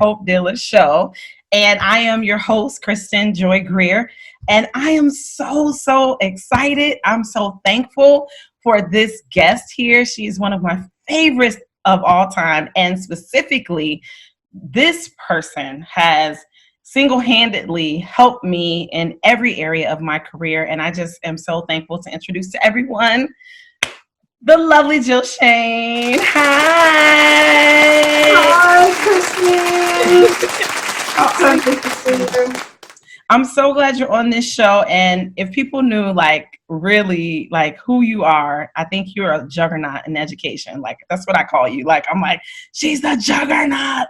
Hope Dealer Show. And I am your host, Kristin Joy Greer. And I am so excited. I'm so thankful for this guest here. She's one of my favorites of all time. And specifically, this person has single-handedly helped me in every area of my career. And I just am so thankful to introduce to everyone the lovely Jill Shahen. Hi. Hi, Kristin. I'm so glad you're on this show. And if people knew really who you are, I think you're a juggernaut in education. That's what I call you. I'm like, she's the juggernaut.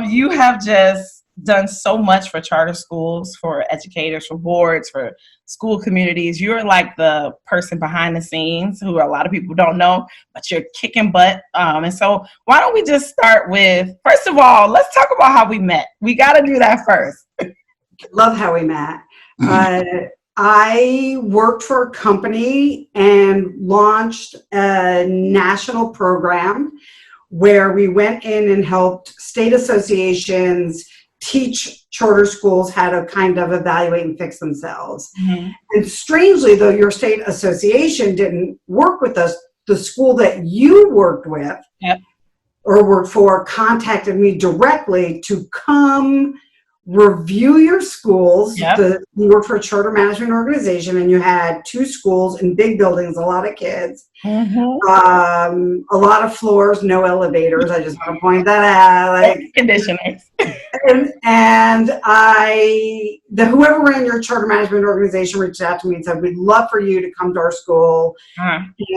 You have just done so much for charter schools, for educators, for boards, for school communities. You're like the person behind the scenes who a lot of people don't know, but you're kicking butt. And so why don't we just start with, first of all, let's talk about how we met. We got to do that first. Love how we met. I worked for a company and launched a national program where we went in and helped state associations teach charter schools how to kind of evaluate and fix themselves. Mm-hmm. And strangely, though, your state association didn't work with us, the school that you worked with or worked for contacted me directly to come review your schools. You worked for a charter management organization and you had 2 schools in big buildings, a lot of kids, a lot of floors, no elevators. I just want to point that out. Conditioners. And whoever ran your charter management organization reached out to me and said, we'd love for you to come to our school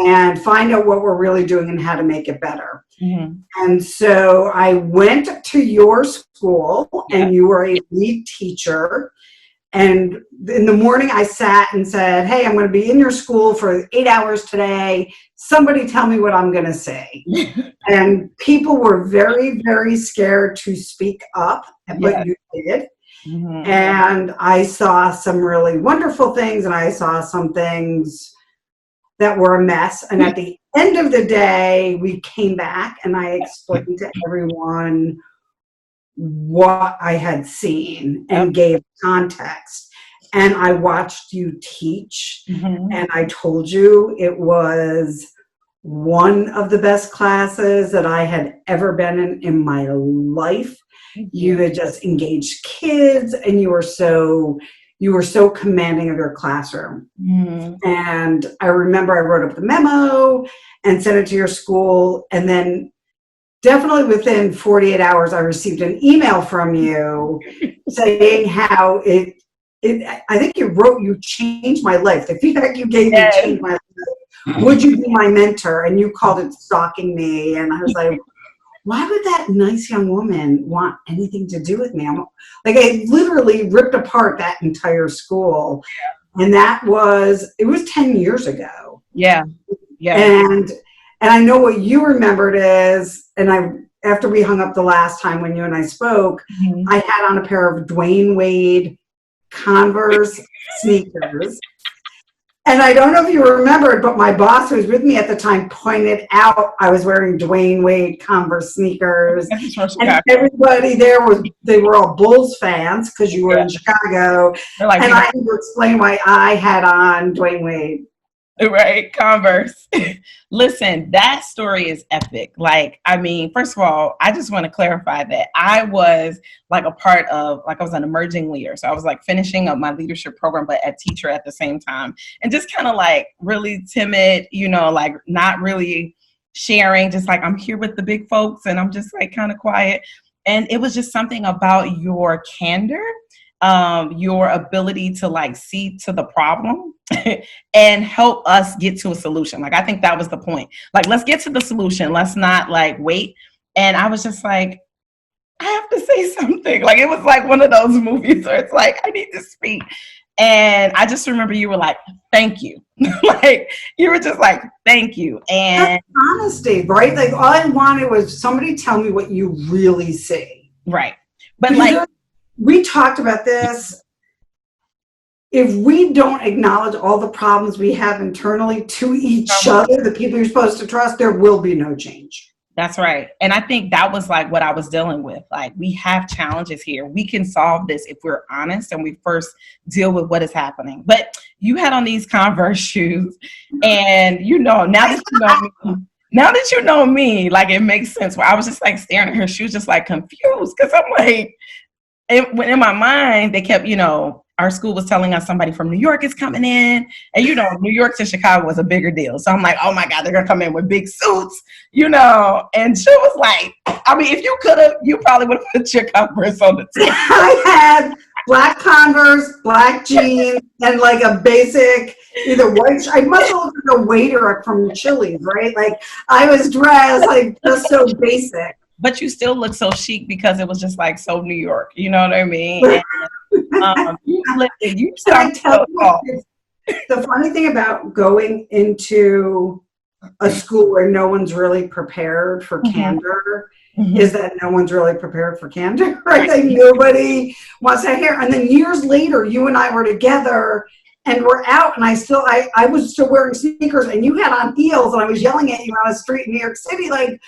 and find out what we're really doing and how to make it better. Mm-hmm. And so I went to your school and you were a lead teacher. And in the morning I sat and said, hey, I'm going to be in your school for 8 hours today. Somebody tell me what I'm going to say. And people were very, very scared to speak up, but you did. Mm-hmm. And I saw some really wonderful things and I saw some things that were a mess. And at the end of the day, we came back and I explained to everyone what I had seen and gave context. And I watched you teach and I told you it was one of the best classes that I had ever been in my life. You had just engaged kids and you were so commanding of your classroom. And I remember I wrote up the memo and sent it to your school. And then definitely within 48 hours, I received an email from you saying how I think you wrote, you changed my life. The feedback you gave me changed my life. Would you be my mentor? And you called it stalking me. And I was like, why would that nice young woman want anything to do with me? I literally ripped apart that entire school. And it was 10 years ago. Yeah. And I know what you remembered is, after we hung up the last time when you and I spoke, I had on a pair of Dwayne Wade Converse sneakers. And I don't know if you remembered, but my boss who was with me at the time pointed out I was wearing Dwayne Wade Converse sneakers. And everybody there they were all Bulls fans because you were in Chicago. And I had to explain why I had on Dwayne Wade. Right, Converse. Listen, that story is epic. First of all, I just want to clarify that I was I was an emerging leader. So I was finishing up my leadership program, but a teacher at the same time. And just kind of really timid, not really sharing, just I'm here with the big folks and I'm just kind of quiet. And it was just something about your candor, your ability to see to the problem and help us get to a solution. I think that was the point. Let's get to the solution. Let's not wait. And I was just I have to say something. It was one of those movies where it's I need to speak. And I just remember you were thank you. You were just thank you. And that's honesty, right? All I wanted was somebody tell me what you really see. Right. But we talked about this. If we don't acknowledge all the problems we have internally to each other, the people you're supposed to trust, there will be no change. That's right. And I think that was like what I was dealing with. Like, we have challenges here. We can solve this if we're honest and we first deal with what is happening. But you had on these Converse shoes, and now that you know me, like, it makes sense. Where I was just like staring at her shoes, just like confused, because I'm like, in my mind, they kept, our school was telling us somebody from New York is coming in. And, New York to Chicago was a bigger deal. So I'm like, oh my God, they're going to come in with big suits, And she was like, I mean, if you could have, you probably would have put your Converse on the table. I had black Converse, black jeans, and like a basic either white. I must have looked like a waiter from Chili's, right? Like I was dressed like just so basic. But you still look so chic because it was just like so New York. You know what I mean? And, you sound so tall. The funny thing about going into a school where no one's really prepared for candor is that no one's really prepared for candor, right? Like nobody wants to hear. And then years later, you and I were together and we're out, and I was still wearing sneakers, and you had on heels, and I was yelling at you on the street in New York City, like,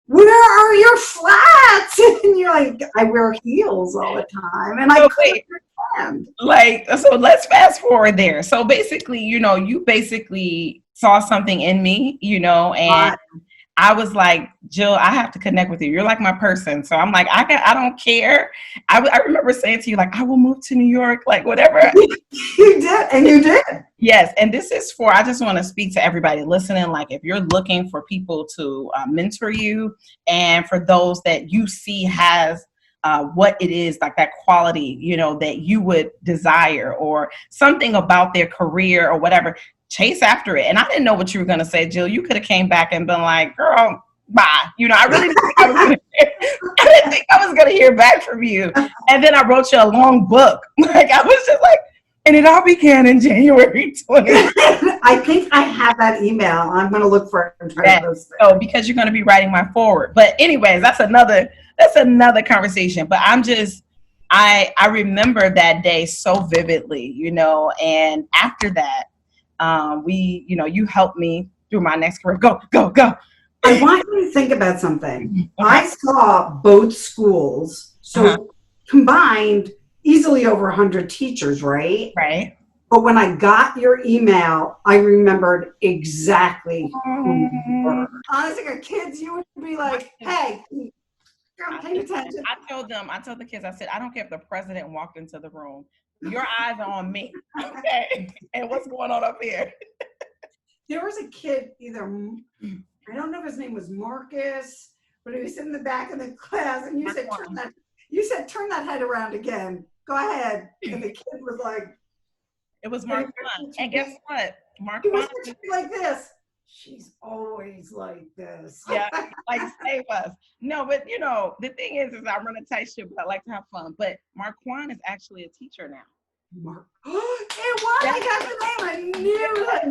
where are your flats? And you're like, I wear heels all the time. And I couldn't understand. Like, so let's fast forward there. So basically, you basically saw something in me, and I was like, Jill, I have to connect with you. You're like my person. So I'm like, I don't care. I remember saying to you, like, I will move to New York, like whatever. You did, and you did. Yes. And this is I just want to speak to everybody listening. Like, if you're looking for people to mentor you, and for those that you see has what it is, like that quality, that you would desire, or something about their career or whatever, chase after it. And I didn't know what you were going to say, Jill. You could have came back and been like, girl, bye. I really didn't think I was going to hear back from you. And then I wrote you a long book. Like, I was just like, and it all began in January 20. I think I have that email. I'm going to look for it and try to post it. So, because you're going to be writing my forward. But anyways, that's another conversation. But I remember that day so vividly, and after that, you helped me through my next career. Go. I want you to think about something. Okay. I saw both schools, so combined, easily over 100 teachers, right? Right. But when I got your email, I remembered exactly who you were. Honestly, our kids, you would be like, hey, girl, pay attention. I told the kids, I said, I don't care if the president walked into the room. Your eyes are on me. Okay. And what's going on up here? There was a kid, I don't know if his name was Marcus, but he was sitting in the back of the class, and you said, turn that head around again. Go ahead. And the kid was like, it was Mark One. And guess what? Mark One was like this. She's always like this. Yeah, like, save us. No, but the thing is I run a tight ship, but I like to have fun. But Marquand is actually a teacher now. It was. I got the name. I knew that.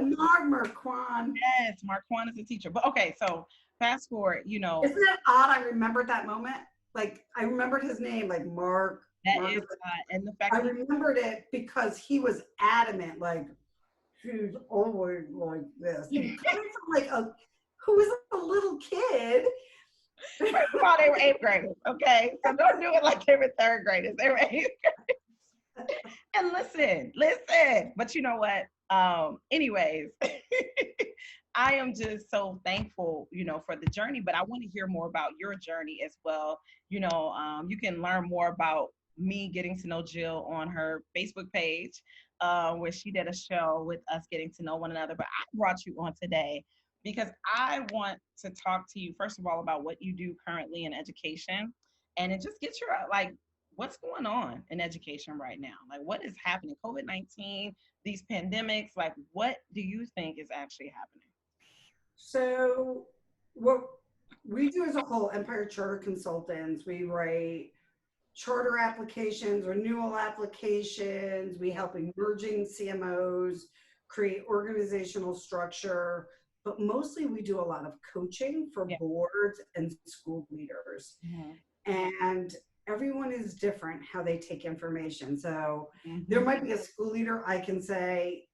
Marquand. Yes, Marquand is a teacher. But okay, so fast forward. Isn't that odd? I remembered that moment. Like, I remembered his name, like Mark. That is odd. And the fact I remembered it because he was adamant, like, she's always like this. And coming from like who was a little kid. First of all, they were 8th graders, okay? So don't do it like they were 3rd graders. They were 8th graders. And listen. But you know what? Anyways, I am just so thankful, for the journey. But I want to hear more about your journey as well. You can learn more about me getting to know Jill on her Facebook page, where she did a show with us getting to know one another. But I brought you on today because I want to talk to you, first of all, about what you do currently in education, and it just gets your, like, what's going on in education right now? Like, what is happening? COVID-19, these pandemics, like, what do you think is actually happening? So what we do as a whole, Empire Charter Consultants, we write charter applications, renewal applications. We help emerging CMOs create organizational structure, but mostly we do a lot of coaching for boards and school leaders. And everyone is different how they take information. So there might be a school leader I can say,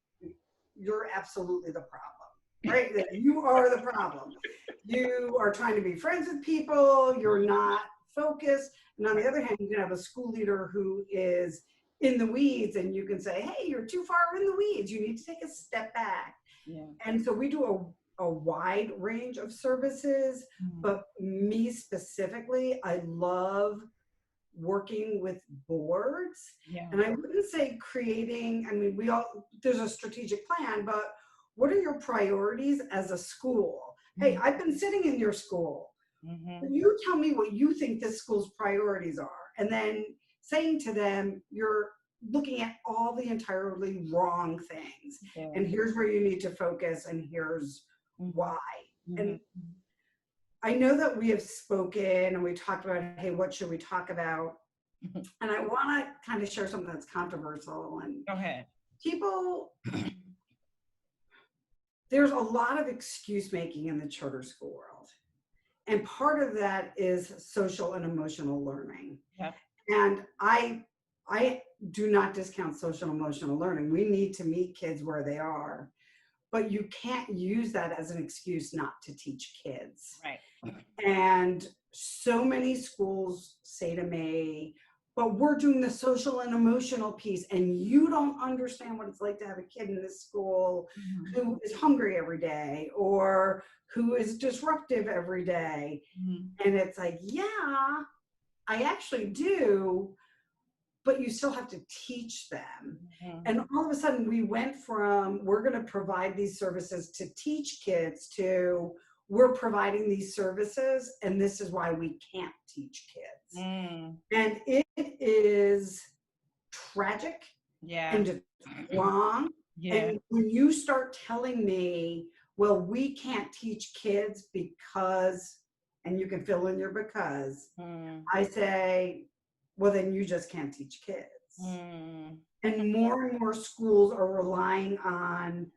you're absolutely the problem, right? You are the problem. You are trying to be friends with people. You're not focused. And on the other hand, you can have a school leader who is in the weeds, and you can say, hey, you're too far in the weeds. You need to take a step back. Yeah. And so we do a wide range of services, but me specifically, I love working with boards. Yeah. And I wouldn't say creating, I mean, there's a strategic plan, but what are your priorities as a school? Hey, I've been sitting in your school. You tell me what you think this school's priorities are. And then saying to them, you're looking at all the entirely wrong things. Yeah. And here's where you need to focus, and here's why. And I know that we have spoken and we talked about, hey, what should we talk about? And I want to kind of share something that's controversial. And Go ahead. People, there's a lot of excuse making in the charter school world. And part of that is social and emotional learning. Yep. And I do not discount social and emotional learning. We need to meet kids where they are. But you can't use that as an excuse not to teach kids. Right. And so many schools say to me, but we're doing the social and emotional piece, and you don't understand what it's like to have a kid in this school who is hungry every day or who is disruptive every day. And it's like, yeah, I actually do, but you still have to teach them. And all of a sudden we went from, we're going to provide these services to teach kids, to we're providing these services and this is why we can't teach kids. And it is tragic and it's wrong. And when you start telling me, well, we can't teach kids because, and you can fill in your because, I say, well, then you just can't teach kids. And more schools are relying on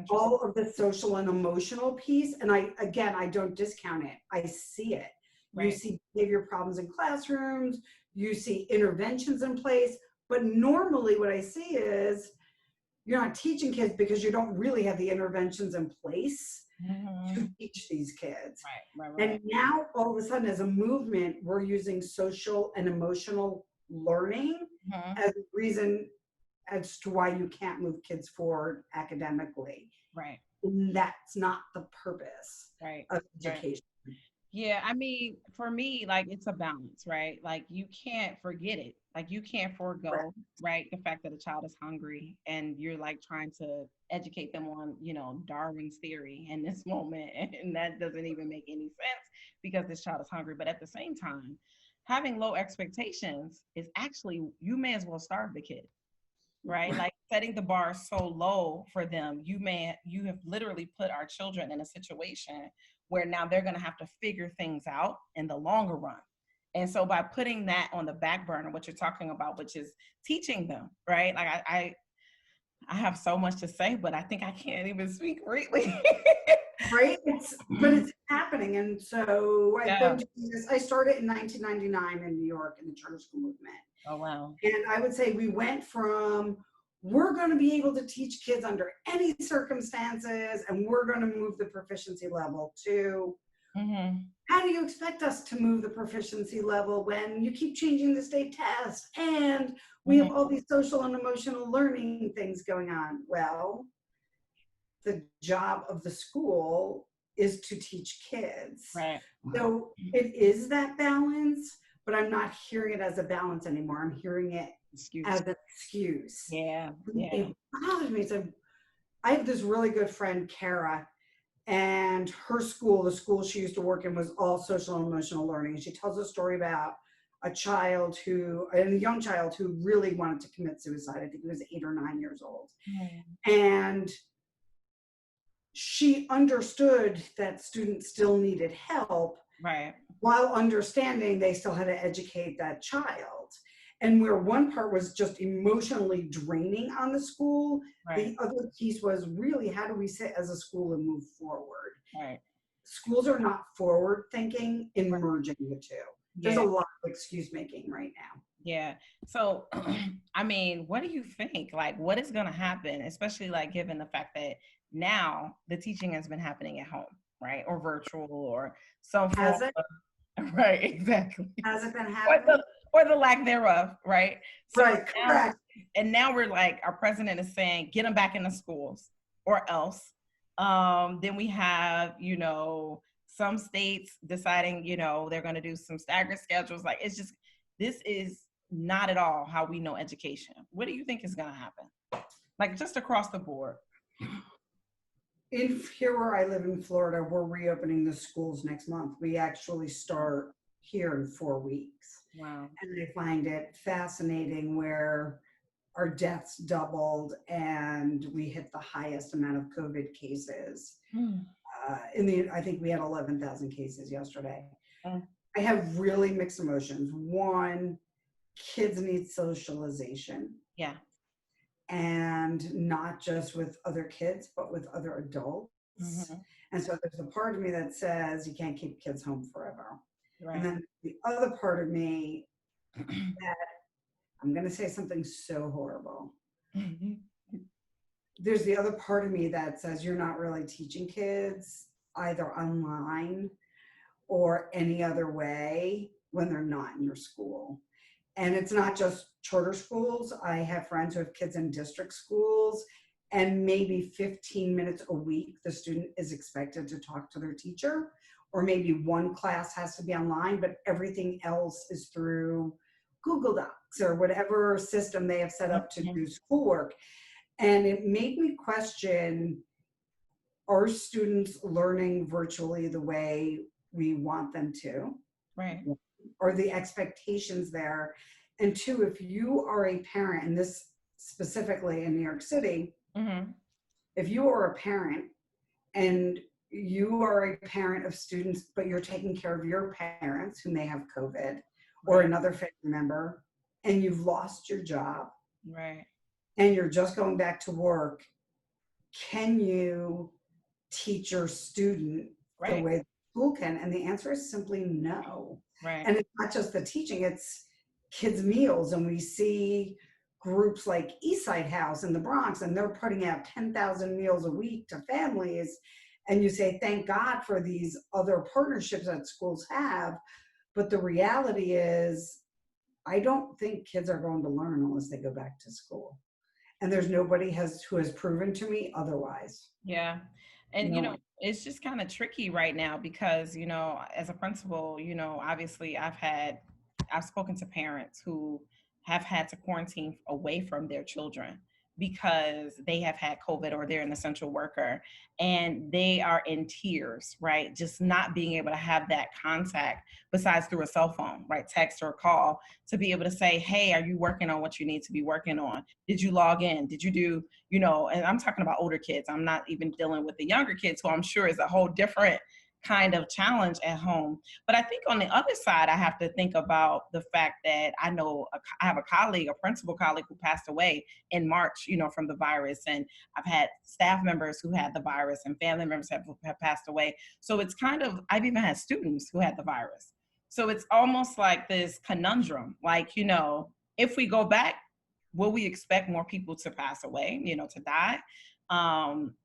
all of the social and emotional piece. And I don't discount it. I see it. Right. You see behavior problems in classrooms. You see interventions in place. But normally what I see is you're not teaching kids because you don't really have the interventions in place to teach these kids. Right. And now all of a sudden as a movement, we're using social and emotional learning as a reason as to why you can't move kids forward academically. Right. And that's not the purpose of education. Right. Yeah, I mean, for me, like, it's a balance, right? Like, you can't forget it. Like, you can't forego, right, the fact that a child is hungry and you're like trying to educate them on, Darwin's theory in this moment. And that doesn't even make any sense because this child is hungry. But at the same time, having low expectations is actually, you may as well starve the kid. Right? Like setting the bar so low for them, you have literally put our children in a situation where now they're going to have to figure things out in the longer run. And so by putting that on the back burner, what you're talking about, which is teaching them, right? Like I have so much to say, but I think I can't even speak greatly. Right? But it's happening. And so I started in 1999 in New York in the charter school movement. Oh, wow. And I would say we went from, we're going to be able to teach kids under any circumstances, and we're going to move the proficiency level to, how do you expect us to move the proficiency level when you keep changing the state test and we have all these social and emotional learning things going on? Well, the job of the school is to teach kids. Right. So it is that balance, but I'm not hearing it as a balance anymore. I'm hearing it as an excuse. Yeah. It bothers me. So I have this really good friend, Kara, and her school, the school she used to work in, was all social and emotional learning. And she tells a story about a young child who really wanted to commit suicide. I think he was 8 or 9 years old. And she understood that students still needed help, right, while understanding they still had to educate that child. And where one part was just emotionally draining on the school, the other piece was really, how do we sit as a school and move forward? Right. Schools are not forward thinking in merging the two. There's a lot of excuse making right now. Yeah. So, I mean, what do you think? Like, what is going to happen, especially like given the fact that now the teaching has been happening at home, right? Or virtual or some form Has it? of, right, exactly. Has it been Or happening? the lack thereof, right? So Right, now, correct. and now we're like, our president is saying, get them back in the schools or else. Then we have, some states deciding, they're going to do some staggered schedules. Like, it's just, this is not at all how we know education. What do you think is going to happen? Like, just across the board. Here where I live in Florida, we're reopening the schools next month. We actually start here in 4 weeks. Wow. And I find it fascinating where our deaths doubled and we hit the highest amount of COVID cases. I think we had 11,000 cases yesterday. I have really mixed emotions. One, kids need socialization. Yeah. And not just with other kids, but with other adults. Mm-hmm. And so there's a part of me that says you can't keep kids home forever. Right. And then the other part of me that I'm going to say something so horrible. There's the other part of me that says you're not really teaching kids either online or any other way when they're not in your school. And it's not just charter schools. I have friends who have kids in district schools, and maybe 15 minutes a week, the student is expected to talk to their teacher, or maybe one class has to be online, but everything else is through Google Docs or whatever system they have set up to do schoolwork. And it made me question, are students learning virtually the way we want them to? Right. Are the expectations there? And two, if you are a parent, and this specifically in New York City, if you are a parent and you are a parent of students, but you're taking care of your parents who may have COVID or another family member, and you've lost your job, right, and you're just going back to work, can you teach your student the way school can? And the answer is simply no. Right. And it's not just the teaching, it's kids' meals. And we see groups like Eastside House in the Bronx, and they're putting out 10,000 meals a week to families. And you say, thank God for these other partnerships that schools have. But the reality is, I don't think kids are going to learn unless they go back to school. And there's nobody who has proven to me otherwise. Yeah. And, it's just kind of tricky right now because, as a principal, obviously I've spoken to parents who have had to quarantine away from their children because they have had COVID or they're an essential worker and they are in tears, right? Just not being able to have that contact besides through a cell phone, right? Text or call to be able to say, hey, are you working on what you need to be working on? Did you log in? Did you do, and I'm talking about older kids. I'm not even dealing with the younger kids who I'm sure is a whole different kind of challenge at home. But I think on the other side, I have to think about the fact that I have a colleague, a principal colleague who passed away in March, from the virus. And I've had staff members who had the virus and family members have passed away. So it's I've even had students who had the virus. So it's almost like this conundrum, like, if we go back, will we expect more people to pass away, to die,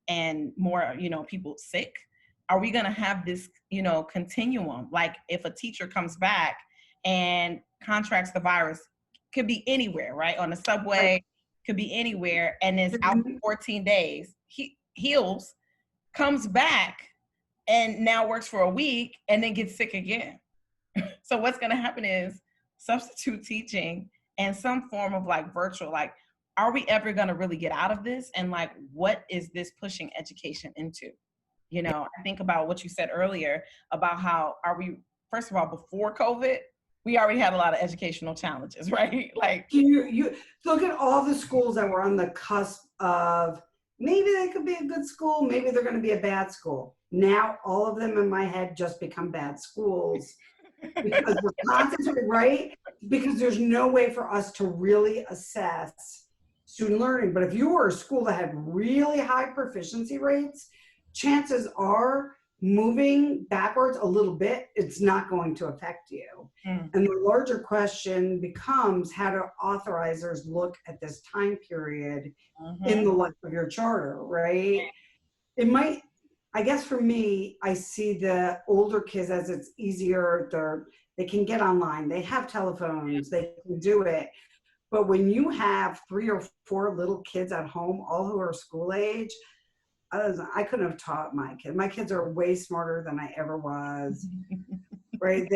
and more, people sick? Are we going to have this, continuum? Like if a teacher comes back and contracts the virus, could be anywhere, right? On the subway, could be anywhere, and is out for 14 days, heals, comes back, and now works for a week, and then gets sick again. So what's going to happen is substitute teaching and some form of like virtual, like, are we ever going to really get out of this? And like, what is this pushing education into? I think about what you said earlier about how first of all, before COVID, we already had a lot of educational challenges, right? Like you look at all the schools that were on the cusp of maybe they could be a good school, maybe they're going to be a bad school. Now all of them in my head just become bad schools because we're constantly, right? Because there's no way for us to really assess student learning. But if you were a school that had really high proficiency rates, chances are moving backwards a little bit, it's not going to affect you. And the larger question becomes, how do authorizers look at this time period in the life of your charter, right? It might, I guess for me, I see the older kids as it's easier. They can get online. They have telephones. They can do it. But when you have 3 or 4 little kids at home, all who are school age, I couldn't have taught my kids. My kids are way smarter than I ever was. Right?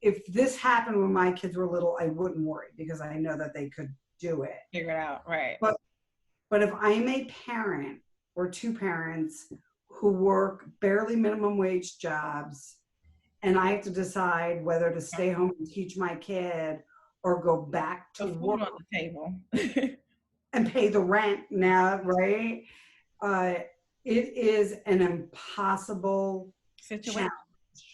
If this happened when my kids were little, I wouldn't worry because I know that they could do it. Figure it out, right? But if I'm a parent or 2 parents who work barely minimum wage jobs, and I have to decide whether to stay home and teach my kid or go back to work on the table and pay the rent now, right? It is an impossible situation. challenge.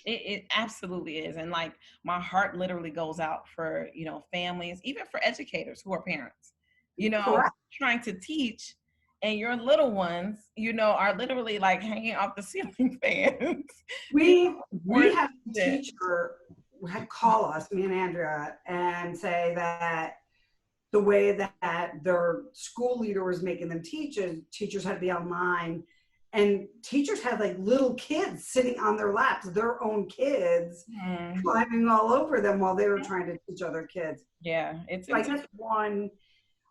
It absolutely is. And like my heart literally goes out for, families, even for educators who are parents, Correct. trying to teach, and your little ones, are literally like hanging off the ceiling fans. We had a teacher call us, me and Andrea, and say that the way that their school leader was making them teachers had to be online, and teachers had like little kids sitting on their laps, their own kids, climbing all over them while they were trying to teach other kids. Yeah, it's so I guess one,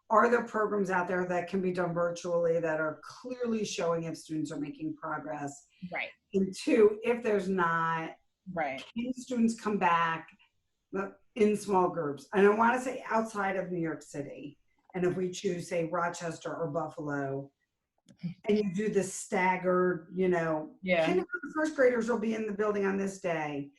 are there programs out there that can be done virtually that are clearly showing if students are making progress? Right. And 2, if there's not, right, can students come back in small groups? And I want to say outside of New York City, and if we choose, say, Rochester or Buffalo, and you do the staggered, kindergarten first graders will be in the building on this day.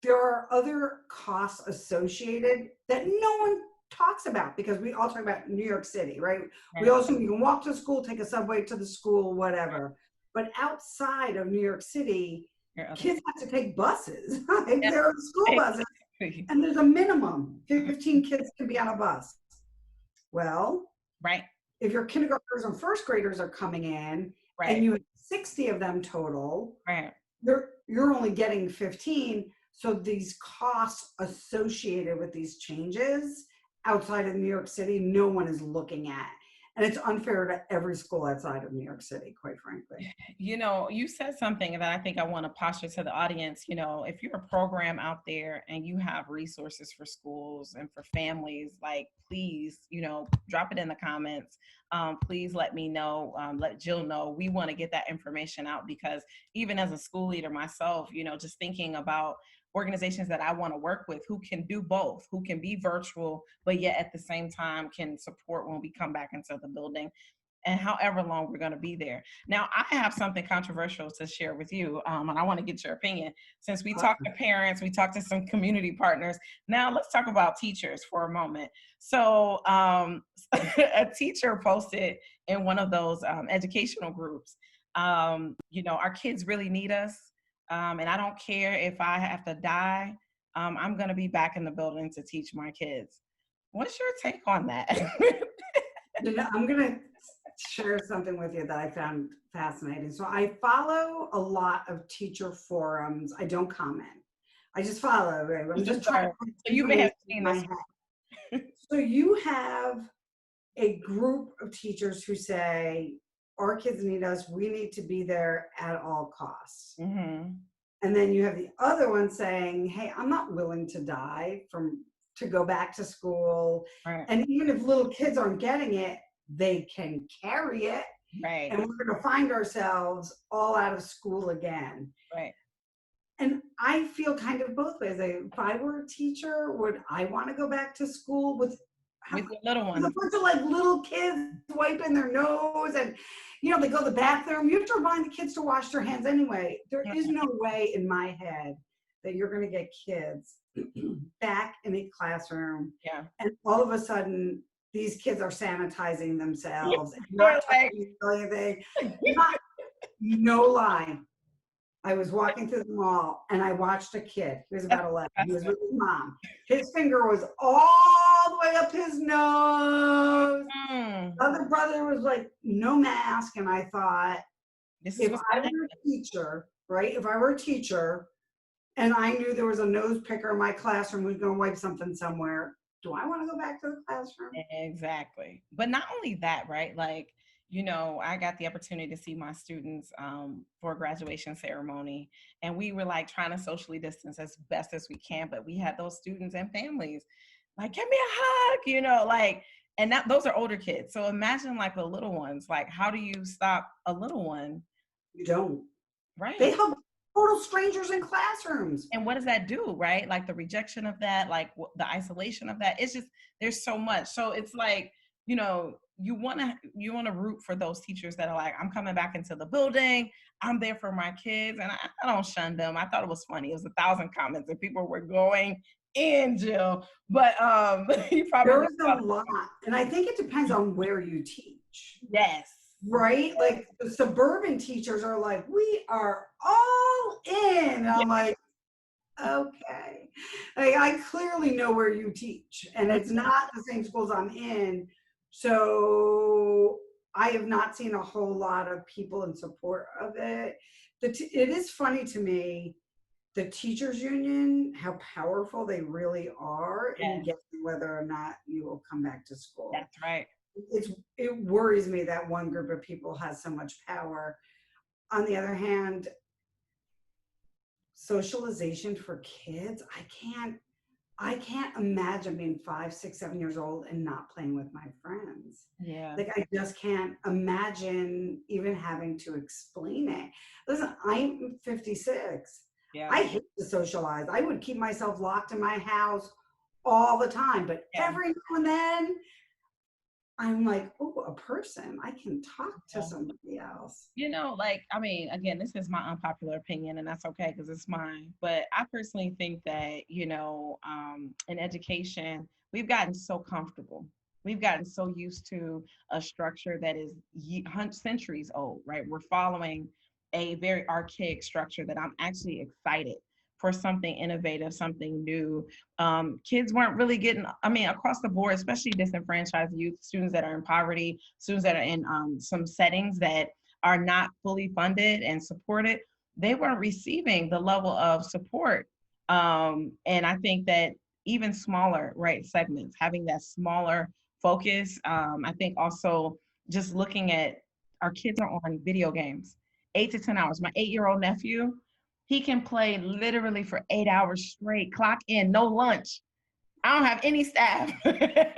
There are other costs associated that no one talks about because we all talk about New York City, right? We all assume you can walk to school, take a subway to the school, whatever. But outside of New York City, kids have to take buses. There are school buses, and there's a minimum. 15 kids can be on a bus. Well, right. If your kindergartners and first graders are coming in, and you have 60 of them total, you're only getting 15. So these costs associated with these changes outside of New York City, no one is looking at. And it's unfair to every school outside of New York City, quite frankly. You said something that I think I want to posture to the audience. If you're a program out there and you have resources for schools and for families, like, please, drop it in the comments. Please let me know, let Jill know. We want to get that information out because even as a school leader myself, just thinking about organizations that I want to work with who can do both, who can be virtual, but yet at the same time can support when we come back into the building and however long we're going to be there. Now, I have something controversial to share with you, and I want to get your opinion. Since we talked to parents, we talked to some community partners. Now, let's talk about teachers for a moment. So a teacher posted in one of those educational groups, our kids really need us. And I don't care if I have to die, I'm going to be back in the building to teach my kids. What's your take on that? I'm going to share something with you that I found fascinating. So I follow a lot of teacher forums. I don't comment. I just follow. I'm just trying to. So you may have seen this. So you have a group of teachers who say, our kids need us. We need to be there at all costs. Mm-hmm. And then you have the other one saying, hey, I'm not willing to die to go back to school. Right. And even if little kids aren't getting it, they can carry it. Right. And we're going to find ourselves all out of school again. Right. And I feel kind of both ways. If I were a teacher, would I want to go back to school with your little ones? A bunch of like little kids wiping their nose and, they go to the bathroom. You have to remind the kids to wash their hands anyway. There is no way in my head that you're going to get kids back in a classroom. Yeah. And all of a sudden, these kids are sanitizing themselves and not touching anything. No lie. I was walking through the mall and I watched a kid. He was about 11. He was with his mom. His finger was all the way up his nose. The other brother was like, no mask. And I thought, if I were a teacher, right? If I were a teacher and I knew there was a nose picker in my classroom who's going to wipe something somewhere, do I want to go back to the classroom? Exactly. But not only that, right? Like, I got the opportunity to see my students for a graduation ceremony, and we were like trying to socially distance as best as we can. But we had those students and families like, give me a hug, like, and that those are older kids. So imagine like the little ones, like, how do you stop a little one? You don't. They Right. hug total strangers in classrooms. And what does that do, right? Like the rejection of that, like the isolation of that. It's just, there's so much. So it's like, you want to root for those teachers that are like, I'm coming back into the building, I'm there for my kids, and I don't shun them. I thought it was funny. It was 1,000 comments and people were going in, Jill, but you probably There is a lot, and I think it depends on where you teach. Yes. Right? Like the suburban teachers are like, we are all in. And I'm like, okay. Like, I clearly know where you teach, and it's not the same schools I'm in. So I have not seen a whole lot of people in support of it. It is funny to me, the teachers union, how powerful they really are in guessing whether or not you will come back to school. That's right. It worries me that one group of people has so much power. On the other hand, socialization for kids, I can't imagine being 5, 6, 7 years old and not playing with my friends. Yeah. Like, I just can't imagine even having to explain it. Listen, I'm 56. Yeah. I hate to socialize. I would keep myself locked in my house all the time, but every now and then I'm like, oh, a person. I can talk to somebody else. Like, I mean, again, this is my unpopular opinion, and that's okay because it's mine. But I personally think that, in education, we've gotten so comfortable. We've gotten so used to a structure that is centuries old, right? We're following a very archaic structure that I'm actually excited for something innovative, something new. Kids weren't really getting, I mean, across the board, especially disenfranchised youth, students that are in poverty, students that are in some settings that are not fully funded and supported, they weren't receiving the level of support. And I think that even smaller, right, segments, having that smaller focus, I think also just looking at our kids are on video games, 8 to 10 hours. My 8-year-old nephew, he can play literally for 8 hours straight, clock in, no lunch. I don't have any staff that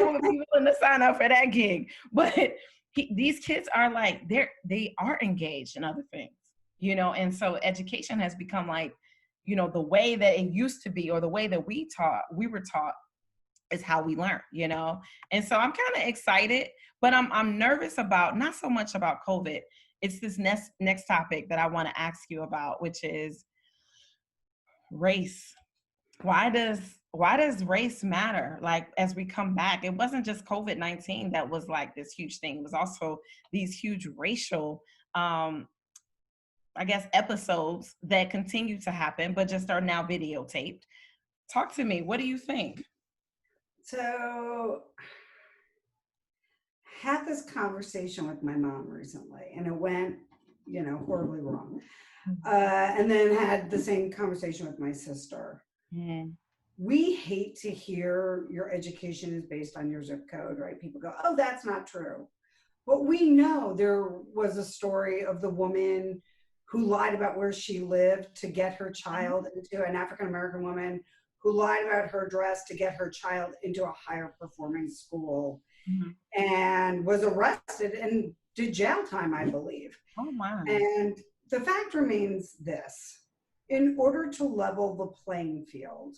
would be willing to sign up for that gig. But these kids are like, they are engaged in other things, and so education has become like, the way that it used to be, or the way that we were taught is how we learn, And so I'm kind of excited, but I'm nervous about, not so much about COVID. It's this next topic that I want to ask you about, which is race. Why does race matter? Like, as we come back, it wasn't just COVID-19 that was like this huge thing. It was also these huge racial, I guess, episodes that continue to happen, but just are now videotaped. Talk to me. What do you think? So, had this conversation with my mom recently, and it went, horribly wrong. And then had the same conversation with my sister. We hate to hear your education is based on your zip code, right? People go, oh, that's not true. But we know there was a story of the woman who lied about where she lived to get her child into, an African-American woman who lied about her dress to get her child into a higher performing school, and was arrested and did jail time, I believe. Oh, my. And the fact remains this: in order to level the playing field,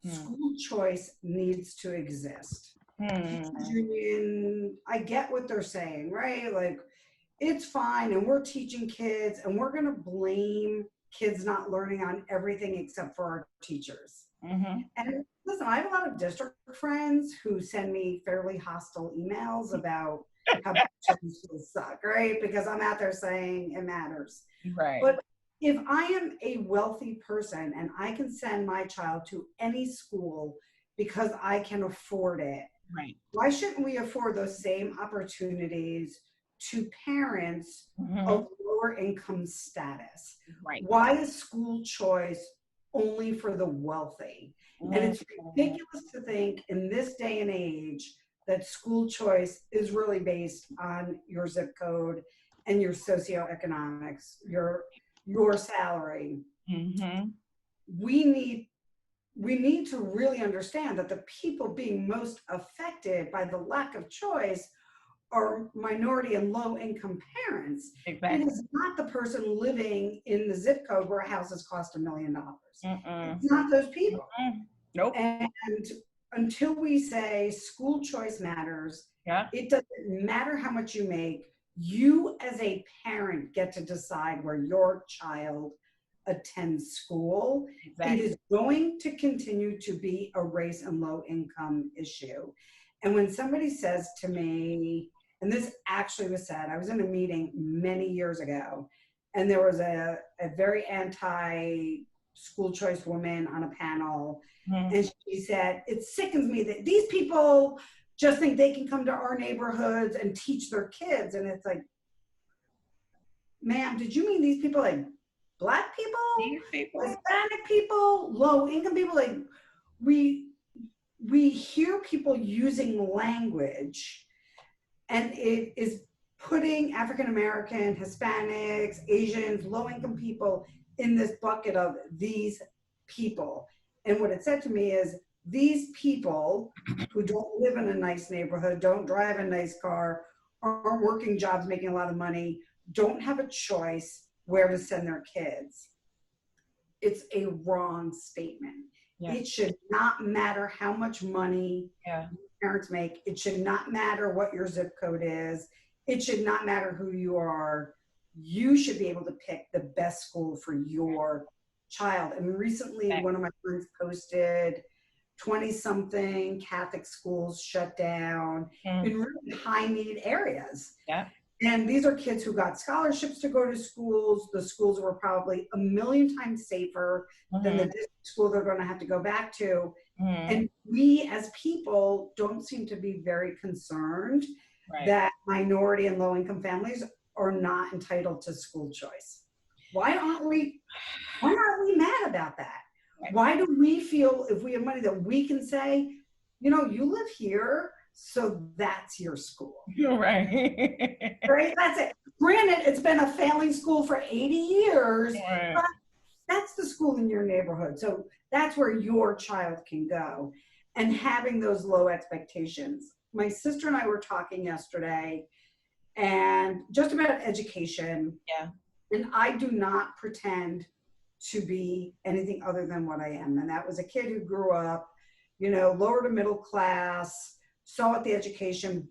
school choice needs to exist. Teachers union, I get what they're saying, right? Like, it's fine, and we're teaching kids, and we're going to blame kids not learning on everything except for our teachers. And listen, I have a lot of district friends who send me fairly hostile emails about how schools suck, right? Because I'm out there saying it matters. Right. But if I am a wealthy person and I can send my child to any school because I can afford it, right, why shouldn't we afford those same opportunities to parents of lower income status? Right. Why is school choice only for the wealthy. And it's ridiculous to think in this day and age that school choice is really based on your zip code and your socioeconomics, your salary. Mm-hmm. We need to really understand that the people being most affected by the lack of choice are minority and low income parents. Exactly. It is not the person living in the zip code where houses cost $1 million. It's not those people. Nope. And until we say school choice matters, yeah, it doesn't matter how much you make. You as a parent get to decide where your child attends school. exactly. It is going to continue to be a race and low income issue. And when somebody says to me, and this actually was said, I was in a meeting many years ago, and there was a very anti school choice woman on a panel. And she said, it sickens me that these people just think they can come to our neighborhoods and teach their kids. And it's like, ma'am, did you mean these people like Black people, Hispanic people, low income people? Like we hear people using language, and it is putting African American, Hispanics, Asians, low income people in this bucket of these people. And what it said to me is these people who don't live in a nice neighborhood, don't drive a nice car, aren't working jobs making a lot of money, don't have a choice where to send their kids. It's a wrong statement. Yeah. It should not matter how much money parents make. It should not matter what your zip code is. It should not matter who you are. You should be able to pick the best school for your child. And recently, one of my friends posted 20-something Catholic schools shut down in really high-need areas. Yeah. And these are kids who got scholarships to go to schools. The schools were probably 1,000,000 times safer than the district school they're going to have to go back to. And we as people don't seem to be very concerned that minority and low-income families are not entitled to school choice. Why aren't we mad about that? Why do we feel if we have money that we can say, you know, you live here, so that's your school. Right. Right? That's it. Granted, it's been a failing school for 80 years, but that's the school in your neighborhood. So that's where your child can go. And having those low expectations. My sister and I were talking yesterday and just about education. Yeah. And I do not pretend to be anything other than what I am. And that was a kid who grew up, you know, lower to middle class, saw what the education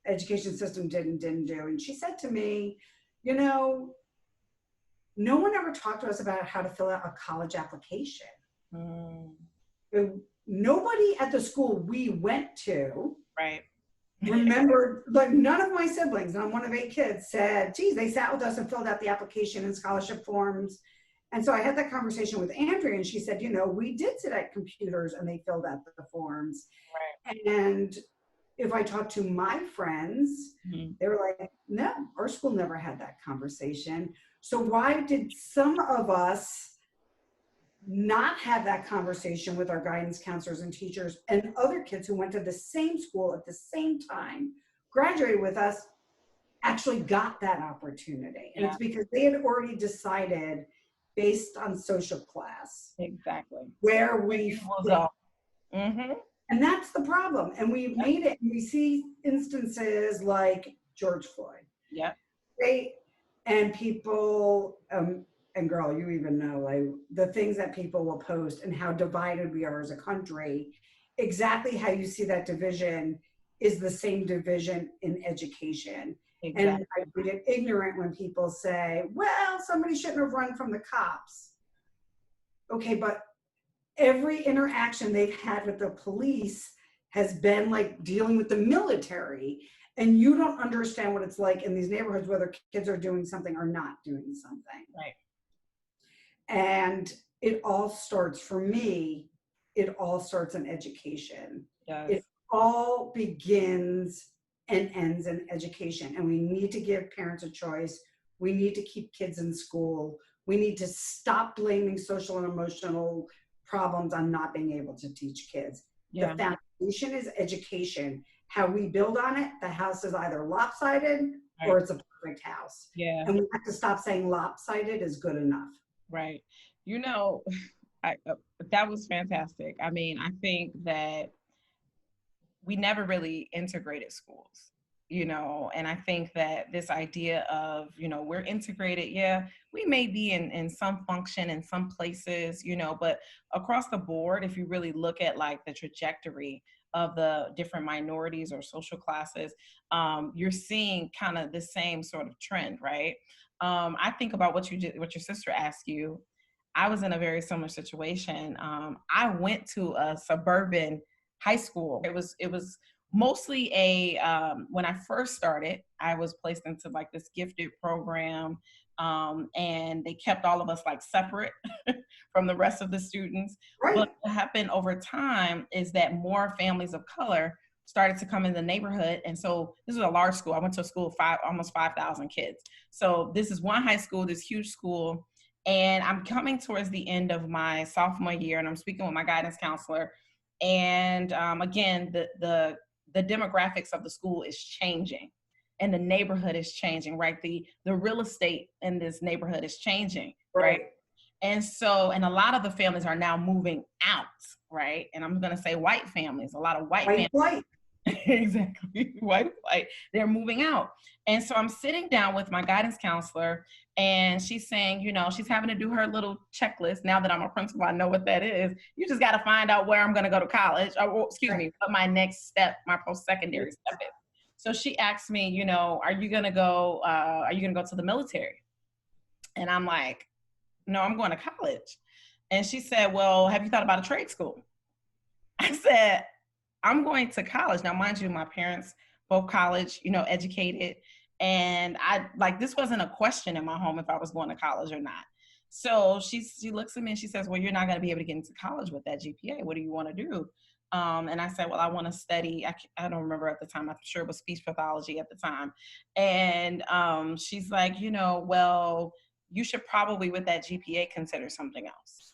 system did and didn't do. And she said to me, you know, no one ever talked to us about how to fill out a college application. Nobody at the school we went to remembered, like none of my siblings, and I'm one of 8 kids, said, geez, they sat with us and filled out the application and scholarship forms. And so I had that conversation with Andrea, and she said, you know, we did sit at computers and they filled out the forms. And if I talked to my friends, they were like, no, our school never had that conversation. So why did some of us not have that conversation with our guidance counselors and teachers, and other kids who went to the same school at the same time, graduated with us, actually got that opportunity? And it's because they had already decided based on social class where we will go. And that's the problem. And we've made it, and we see instances like George Floyd. And people, and girl, you even know, like the things that people will post and how divided we are as a country. Exactly how you see that division is the same division in education. And I get ignorant when people say, well, somebody shouldn't have run from the cops. Okay, but every interaction they've had with the police has been like dealing with the military. And you don't understand what it's like in these neighborhoods, whether kids are doing something or not doing something. And it all starts, for me, it all starts in education. It all begins and ends in education. And we need to give parents a choice. We need to keep kids in school. We need to stop blaming social and emotional problems on not being able to teach kids. Yeah. The foundation is education. How we build on it, the house is either lopsided or it's a perfect house. Yeah. And we have to stop saying lopsided is good enough. Right. You know, that was fantastic. I mean, I think that we never really integrated schools, you know, and I think that this idea of, you know, we're integrated, yeah, we may be in some function in some places, you know, but across the board, if you really look at like the trajectory of the different minorities or social classes, you're seeing kind of the same sort of trend, right? I think about what what your sister asked you. I was in a very similar situation. I went to a suburban high school. It was mostly when I first started, I was placed into like this gifted program, and they kept all of us like separate from the rest of the students. Right. But what happened over time is that more families of color started to come in the neighborhood. And so this is a large school. I went to a school of almost 5,000 kids. So this is one high school, this huge school. And I'm coming towards the end of my sophomore year, and I'm speaking with my guidance counselor. And again, the demographics of the school is changing, and the neighborhood is changing, right? The real estate in this neighborhood is changing, right? And so, and a lot of the families are now moving out, right? And I'm going to say white families, a lot of white families. White. Exactly. White. They're moving out. And so I'm sitting down with my guidance counselor, and she's saying, you know, she's having to do her little checklist. Now that I'm a principal, I know what that is. You just got to find out where I'm going to go to college, or excuse me, what my next step, my post-secondary step is. So she asked me, you know, are you going to go to the military? And I'm like, no, I'm going to college. And she said, well, have you thought about a trade school? I said, I'm going to college. Now, mind you, my parents, both college, you know, educated. And this wasn't a question in my home if I was going to college or not. So she looks at me and she says, well, you're not going to be able to get into college with that GPA. What do you want to do? And I said, well, I want to study. I don't remember at the time. I'm sure it was speech pathology at the time. And she's like, you know, well, you should probably with that GPA consider something else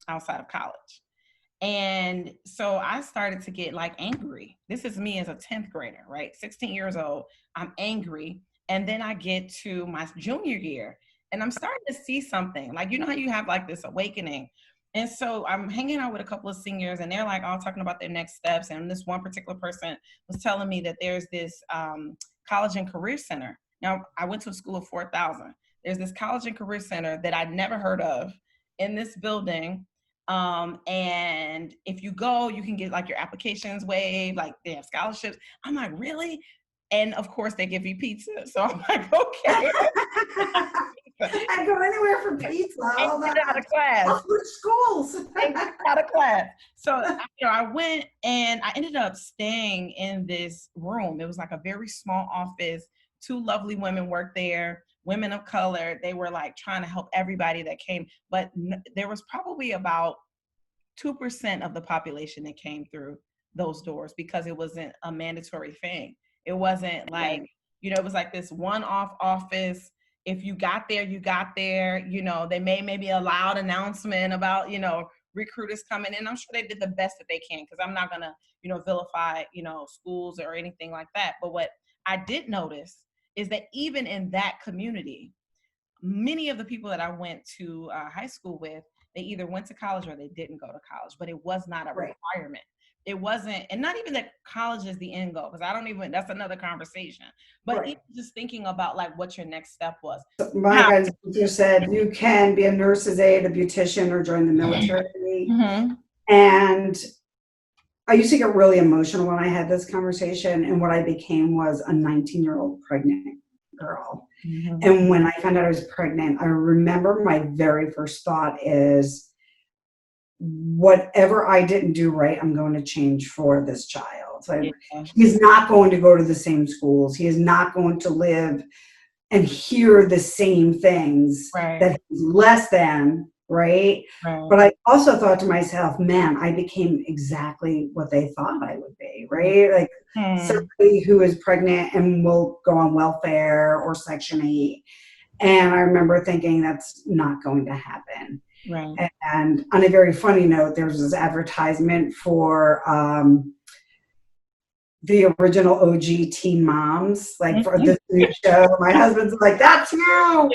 outside of college. And so I started to get like angry. This is me as a 10th grader, right? 16 years old, I'm angry. And then I get to my junior year and I'm starting to see something like, you know how you have like this awakening. And so I'm hanging out with a couple of seniors and they're like all talking about their next steps. And this one particular person was telling me that there's this college and career center. Now I went to a school of 4,000. There's this college and career center that I'd never heard of in this building. And if you go, you can get like your applications waived, like they have scholarships. I'm like, really? And of course they give you pizza. So I'm like, okay. I go anywhere for pizza. All that out of class. Schools. Out of class. So I went and I ended up staying in this room. It was like a very small office. 2 lovely women worked there. Women of color, they were like trying to help everybody that came, but there was probably about 2% of the population that came through those doors because it wasn't a mandatory thing. It wasn't like, you know, it was like this one-off office. If you got there, you got there. You know, they made maybe a loud announcement about, you know, recruiters coming in. I'm sure they did the best that they can because I'm not going to, you know, vilify, you know, schools or anything like that. But what I did notice is that even in that community, many of the people that I went to high school with, they either went to college or they didn't go to college, but it was not a requirement. It wasn't, and not even that college is the end goal, because that's another conversation, but even just thinking about like what your next step was. My guidance teacher said, you can be a nurse's aide, a beautician, or join the military. Mm-hmm. And I used to get really emotional when I had this conversation, and what I became was a 19-year-old pregnant girl. Mm-hmm. And when I found out I was pregnant, I remember my very first thought is, whatever I didn't do right, I'm going to change for this child. He's not going to go to the same schools. He is not going to live and hear the same things that he's less than. Right. But I also thought to myself, man, I became exactly what they thought I would be. Right. Like somebody who is pregnant and will go on welfare or Section 8. And I remember thinking that's not going to happen. Right. And on a very funny note, there was this advertisement for the original OG Teen Moms, like for this new show. My husband's like, "That's you,"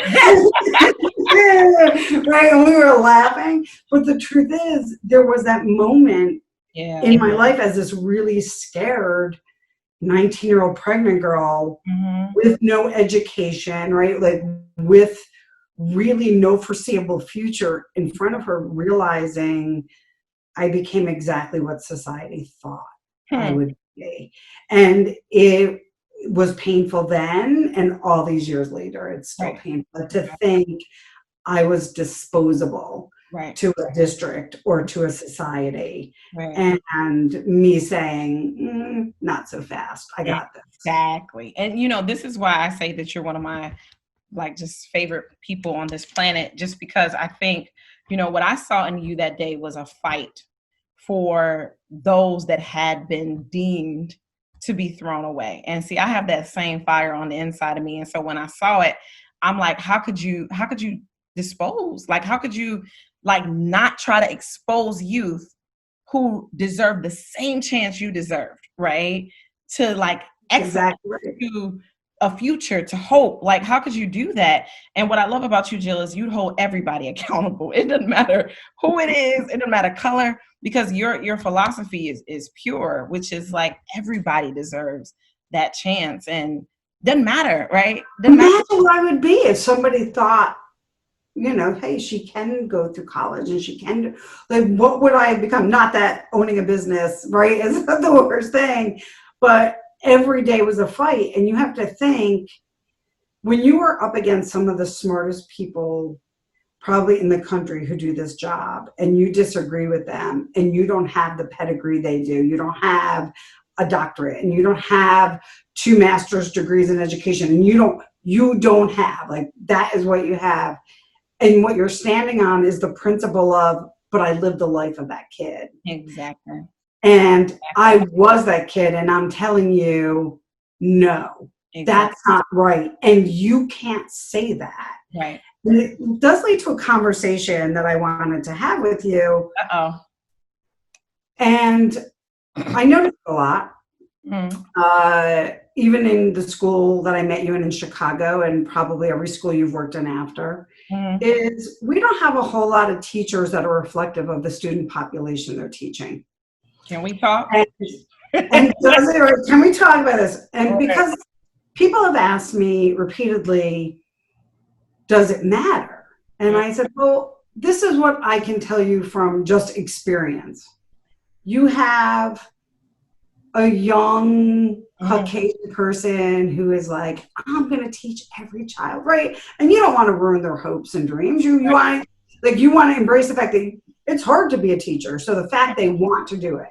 right? And we were laughing. But the truth is, there was that moment in my life as this really scared 19-year-old pregnant girl with no education, right? Like with really no foreseeable future in front of her, realizing I became exactly what society thought I would be. And it was painful then, and all these years later, it's still painful to think I was disposable to a district or to a society. And me saying, not so fast. I got this. Exactly. And, you know, this is why I say that you're one of my, like, just favorite people on this planet, just because I think, you know, what I saw in you that day was a fight for those that had been deemed to be thrown away. And see, I have that same fire on the inside of me. And so when I saw it, I'm like, how could you dispose? Like, how could you like not try to expose youth who deserve the same chance you deserved, right? To like excellence, to a future, to hope. Like, how could you do that? And what I love about you, Jill, is you hold everybody accountable. It doesn't matter who it is. It doesn't matter color, because your philosophy is pure, which is like everybody deserves that chance, and doesn't matter, right? Imagine what I would be if somebody thought, you know, hey, she can go through college and she can do, like, what would I have become? Not that owning a business, right, is the worst thing, but every day was a fight. And you have to think, when you are up against some of the smartest people probably in the country who do this job, and you disagree with them, and you don't have the pedigree they do, you don't have a doctorate, and you don't have 2 master's degrees in education, and you don't have, like, that is what you have. And what you're standing on is the principle of, but I lived the life of that kid. Exactly. And I was that kid, and I'm telling you, no, that's not right. And you can't say that. Right. And it does lead to a conversation that I wanted to have with you. And I noticed a lot, even in the school that I met you in Chicago, and probably every school you've worked in after, is we don't have a whole lot of teachers that are reflective of the student population they're teaching. Can we talk? And can we talk about this? And because people have asked me repeatedly, does it matter? And I said, well, this is what I can tell you from just experience. You have a young Caucasian person who is like, I'm going to teach every child, right? And you don't want to ruin their hopes and dreams. You want to embrace the fact that it's hard to be a teacher. So the fact they want to do it,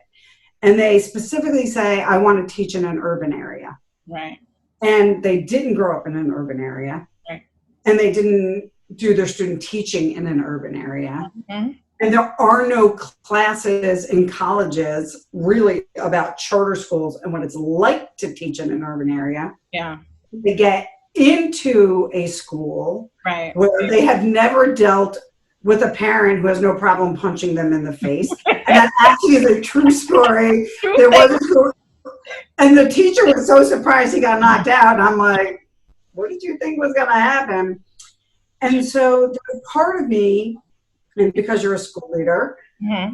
and they specifically say, I want to teach in an urban area. Right. And they didn't grow up in an urban area. Right. And they didn't do their student teaching in an urban area. And there are no classes in colleges really about charter schools and what it's like to teach in an urban area. Yeah. They get into a school where they have never dealt with a parent who has no problem punching them in the face. And that actually is a true story. There was a school, and the teacher was so surprised he got knocked out. And I'm like, what did you think was going to happen? And so part of me, and because you're a school leader,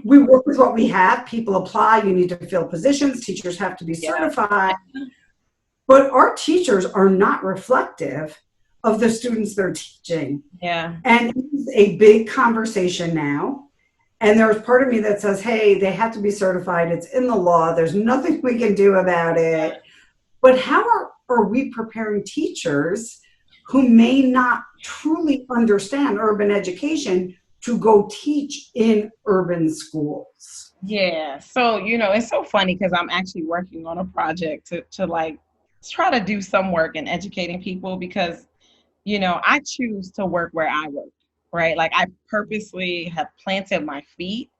we work with what we have. People apply. You need to fill positions. Teachers have to be certified. But our teachers are not reflective of the students they're teaching. And it's a big conversation now. And there's part of me that says, hey, they have to be certified. It's in the law. There's nothing we can do about it. But how are we preparing teachers who may not truly understand urban education to go teach in urban schools? Yeah. So, you know, it's so funny because I'm actually working on a project to like try to do some work in educating people, because, you know, I choose to work where I work, right? Like, I purposely have planted my feet.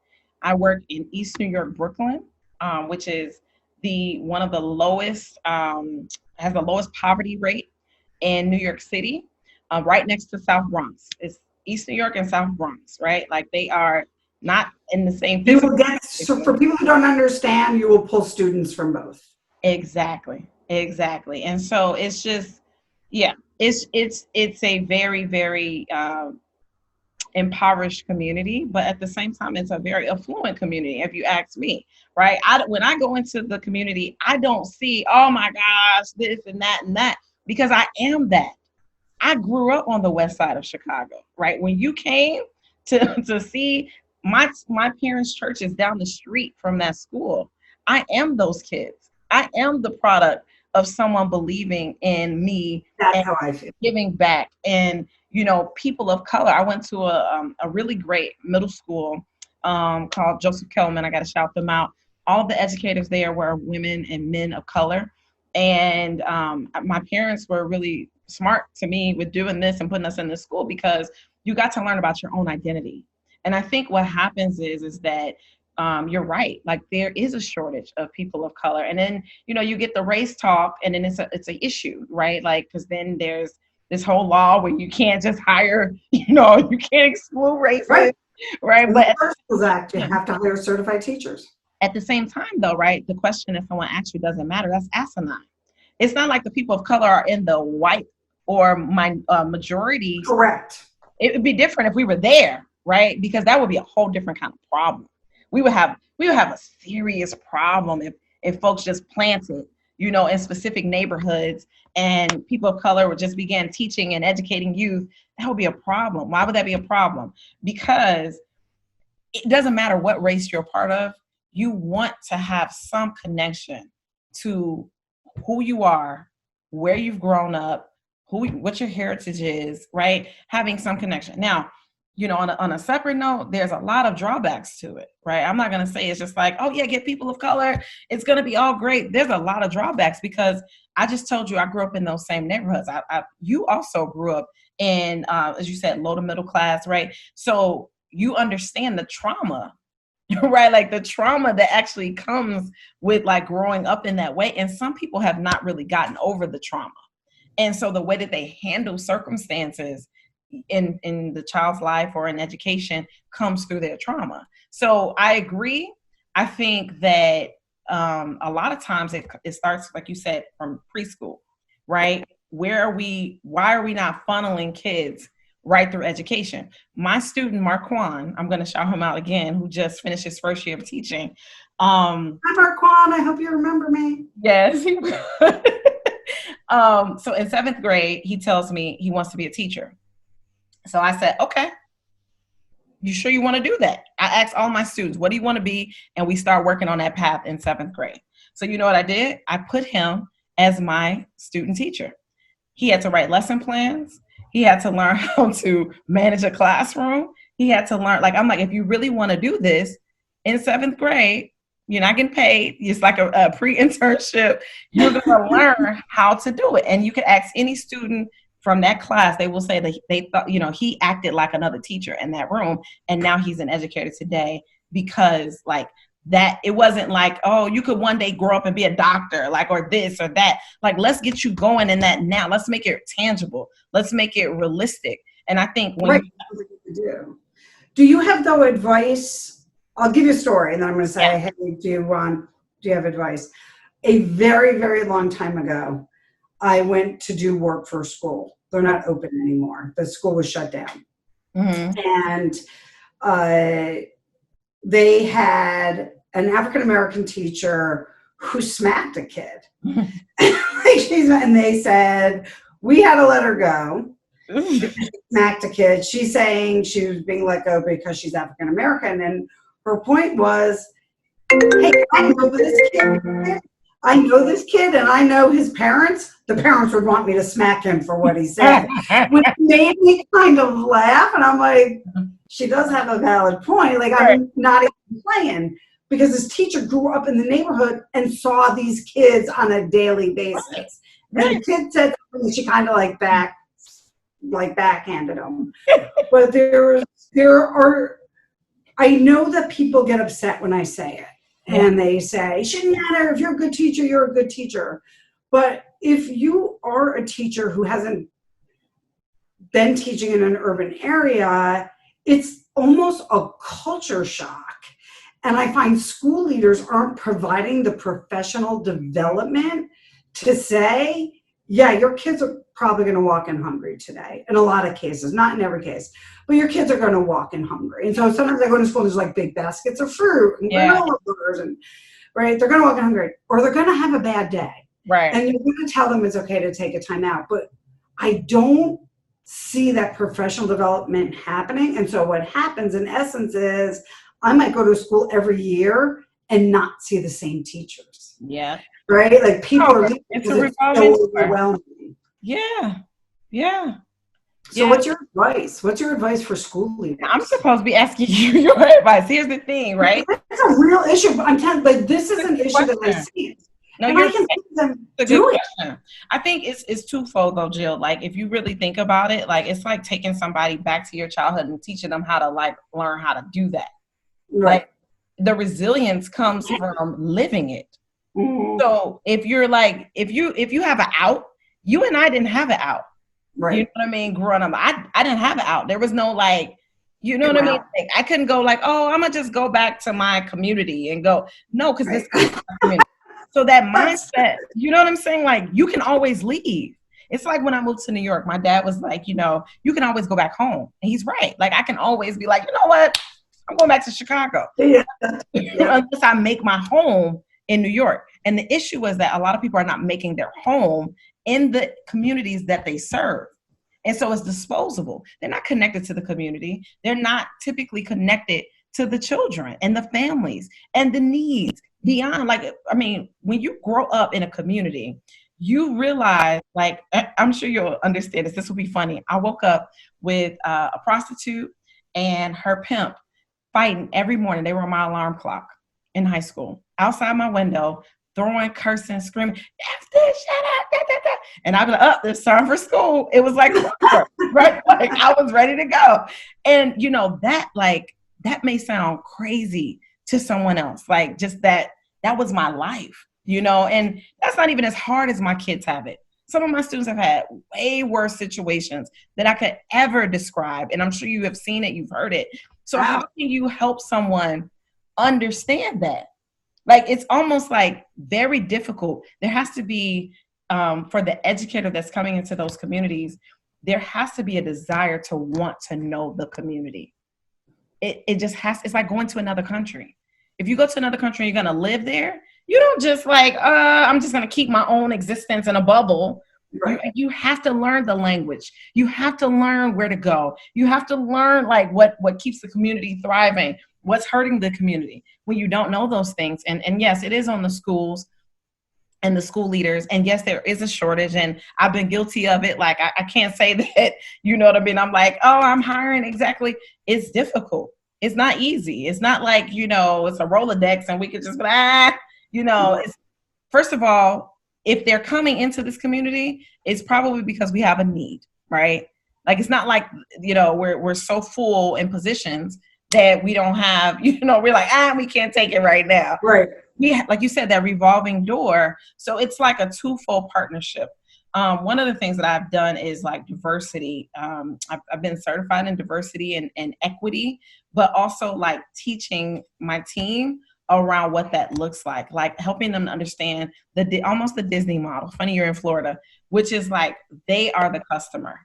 I work in East New York, Brooklyn, which is one of the lowest, has the lowest poverty rate in New York City. right next to South Bronx. It's East New York and South Bronx, right? Like they are not in the same You physical. will get, so for people who don't understand, you will pull students from both. Exactly. Exactly. And so it's just, yeah, it's a very, very impoverished community, but at the same time, it's a very affluent community, if you ask me, right? When I go into the community, I don't see, oh my gosh, this and that, because I am that. I grew up on the west side of Chicago, right? When you came to see my parents' church is down the street from that school. I am those kids. I am the product of someone believing in me That's and how I feel. giving back. And people of color. I went to a really great middle school called Joseph Kelman. I got to shout them out. All the educators there were women and men of color. And my parents were really smart to me with doing this and putting us in this school, because you got to learn about your own identity. And I think what happens is that you're right. Like there is a shortage of people of color, and then you get the race talk, and then it's a issue, right? Like because then there's this whole law where you can't just hire, you can't exclude races, right? In But the First Schools Act, you have to hire certified teachers. at the same time, though, right? The question if someone actually doesn't matter. That's asinine. It's not like the people of color are in the white or majority. Correct. It would be different if we were there, right? Because that would be a whole different kind of problem. We would have a serious problem if folks just planted, in specific neighborhoods, and people of color would just begin teaching and educating youth. That would be a problem. Why would that be a problem? Because it doesn't matter what race you're a part of. You want to have some connection to who you are, where you've grown up, what your heritage is, right? Having some connection. Now, on a separate note, there's a lot of drawbacks to it, right? I'm not going to say it's just like, oh yeah, get people of color, it's going to be all great. There's a lot of drawbacks, because I just told you I grew up in those same neighborhoods. You also grew up in, as you said, low to middle class, right? So you understand the trauma, right? Like the trauma that actually comes with like growing up in that way. And some people have not really gotten over the trauma. And so the way that they handle circumstances in the child's life or in education comes through their trauma. So I agree. I think that a lot of times it starts, like you said, from preschool, right? Why are we not funneling kids right through education? My student, Marquand, I'm going to shout him out again, who just finished his first year of teaching. Hi, Marquand. I hope you remember me. Yes. So in 7th grade, he tells me he wants to be a teacher. So I said, okay, you sure you want to do that? I asked all my students, what do you want to be? And we start working on that path in 7th grade. So you know what I did? I put him as my student teacher. He had to write lesson plans. He had to learn how to manage a classroom. He had to learn, I'm like, if you really want to do this in 7th grade, you're not getting paid. It's like a pre-internship. You're going to learn how to do it. And you can ask any student from that class, they will say that they thought, he acted like another teacher in that room. And now he's an educator today, because that it wasn't like, oh, you could one day grow up and be a doctor, or this or that. Let's get you going in that now. Let's make it tangible. Let's make it realistic. And I think when do you have though advice? I'll give you a story, and then I'm going to say, hey, do you have advice? A very, very long time ago, I went to do work for a school. They're not open anymore. The school was shut down. Mm-hmm. And they had an African-American teacher who smacked a kid. And they said, we had to let her go. She smacked a kid. She's saying she was being let go because she's African-American. And her point was, hey, I know this kid and I know his parents. The parents would want me to smack him for what he said, which made me kind of laugh. And I'm like, she does have a valid point. I'm not even playing, because this teacher grew up in the neighborhood and saw these kids on a daily basis. And the kid said something, she kind of backhanded him. But there are, I know that people get upset when I say it, and they say, it shouldn't matter. If you're a good teacher, you're a good teacher. But if you are a teacher who hasn't then teaching in an urban area, it's almost a culture shock. And I find school leaders aren't providing the professional development to say, yeah, your kids are probably going to walk in hungry today. In a lot of cases, not in every case, but your kids are going to walk in hungry. And so sometimes they go to school, there's like big baskets of fruit and granola bars, and right, they're going to walk in hungry, or they're going to have a bad day. Right. And you're going to tell them it's okay to take a time out. But I don't see that professional development happening. And so what happens in essence is I might go to school every year and not see the same teachers. Yeah. Right? Like people are leaving because it's so overwhelming. Yeah. Yeah. So what's your advice? What's your advice for school leaders? I'm supposed to be asking you your advice. Here's the thing, right? It's a real issue. But I'm telling you, like, this is an issue that I see. No, I can see them do it. I think it's twofold though, Jill. Like if you really think about it, like it's like taking somebody back to your childhood and teaching them how to like learn how to do that. Right. Like the resilience comes from living it. Mm-hmm. So if you're like, if you have an out, you and I didn't have it out. Right. You know what I mean? Growing up, I didn't have it out. There was no like, you know what I mean? Like, I couldn't go like, oh, I'm gonna just go back to my community and go. No, because this is my community. So that mindset, you know what I'm saying? Like you can always leave. It's like when I moved to New York, my dad was like, you know, you can always go back home. And he's right. Like I can always be like, you know what? I'm going back to Chicago. Yeah. Unless I make my home in New York. And the issue is that a lot of people are not making their home in the communities that they serve. And so it's disposable. They're not connected to the community. They're not typically connected to the children and the families and the needs beyond. Like, I mean, when you grow up in a community, you realize, like, I'm sure you'll understand this. This will be funny. I woke up with a prostitute and her pimp fighting every morning. They were on my alarm clock in high school, outside my window, throwing, cursing, screaming, F this, shut up, da, da, da. And I'd be like, oh, it's time for school. It was like, right? Like I was ready to go. And, you know, that may sound crazy to someone else. Like just that was my life, you know, and that's not even as hard as my kids have it. Some of my students have had way worse situations that I could ever describe. And I'm sure you have seen it, you've heard it. So how can you help someone understand that? Like, it's almost like very difficult. There has to be, for the educator that's coming into those communities, there has to be a desire to want to know the community. It just has, it's like going to another country. If you go to another country and you're going to live there, you don't just like, I'm just going to keep my own existence in a bubble. Right. You have to learn the language. You have to learn where to go. You have to learn like what keeps the community thriving, what's hurting the community when you don't know those things. And yes, it is on the schools and the school leaders. And yes, there is a shortage and I've been guilty of it. Like I can't say that, you know what I mean? I'm like, oh, I'm hiring exactly. It's difficult. It's not easy. It's not like, you know, it's a Rolodex and we could just be you know, it's, first of all, if they're coming into this community, it's probably because we have a need, right? Like, it's not like, you know, we're so full in positions that we don't have, you know, we're like, we can't take it right now. Right. We, like you said, that revolving door. So it's like a twofold partnership. One of the things that I've done is like diversity. I've been certified in diversity and equity, but also like teaching my team around what that looks like helping them to understand almost the Disney model. Funny you're in Florida, which is like they are the customer.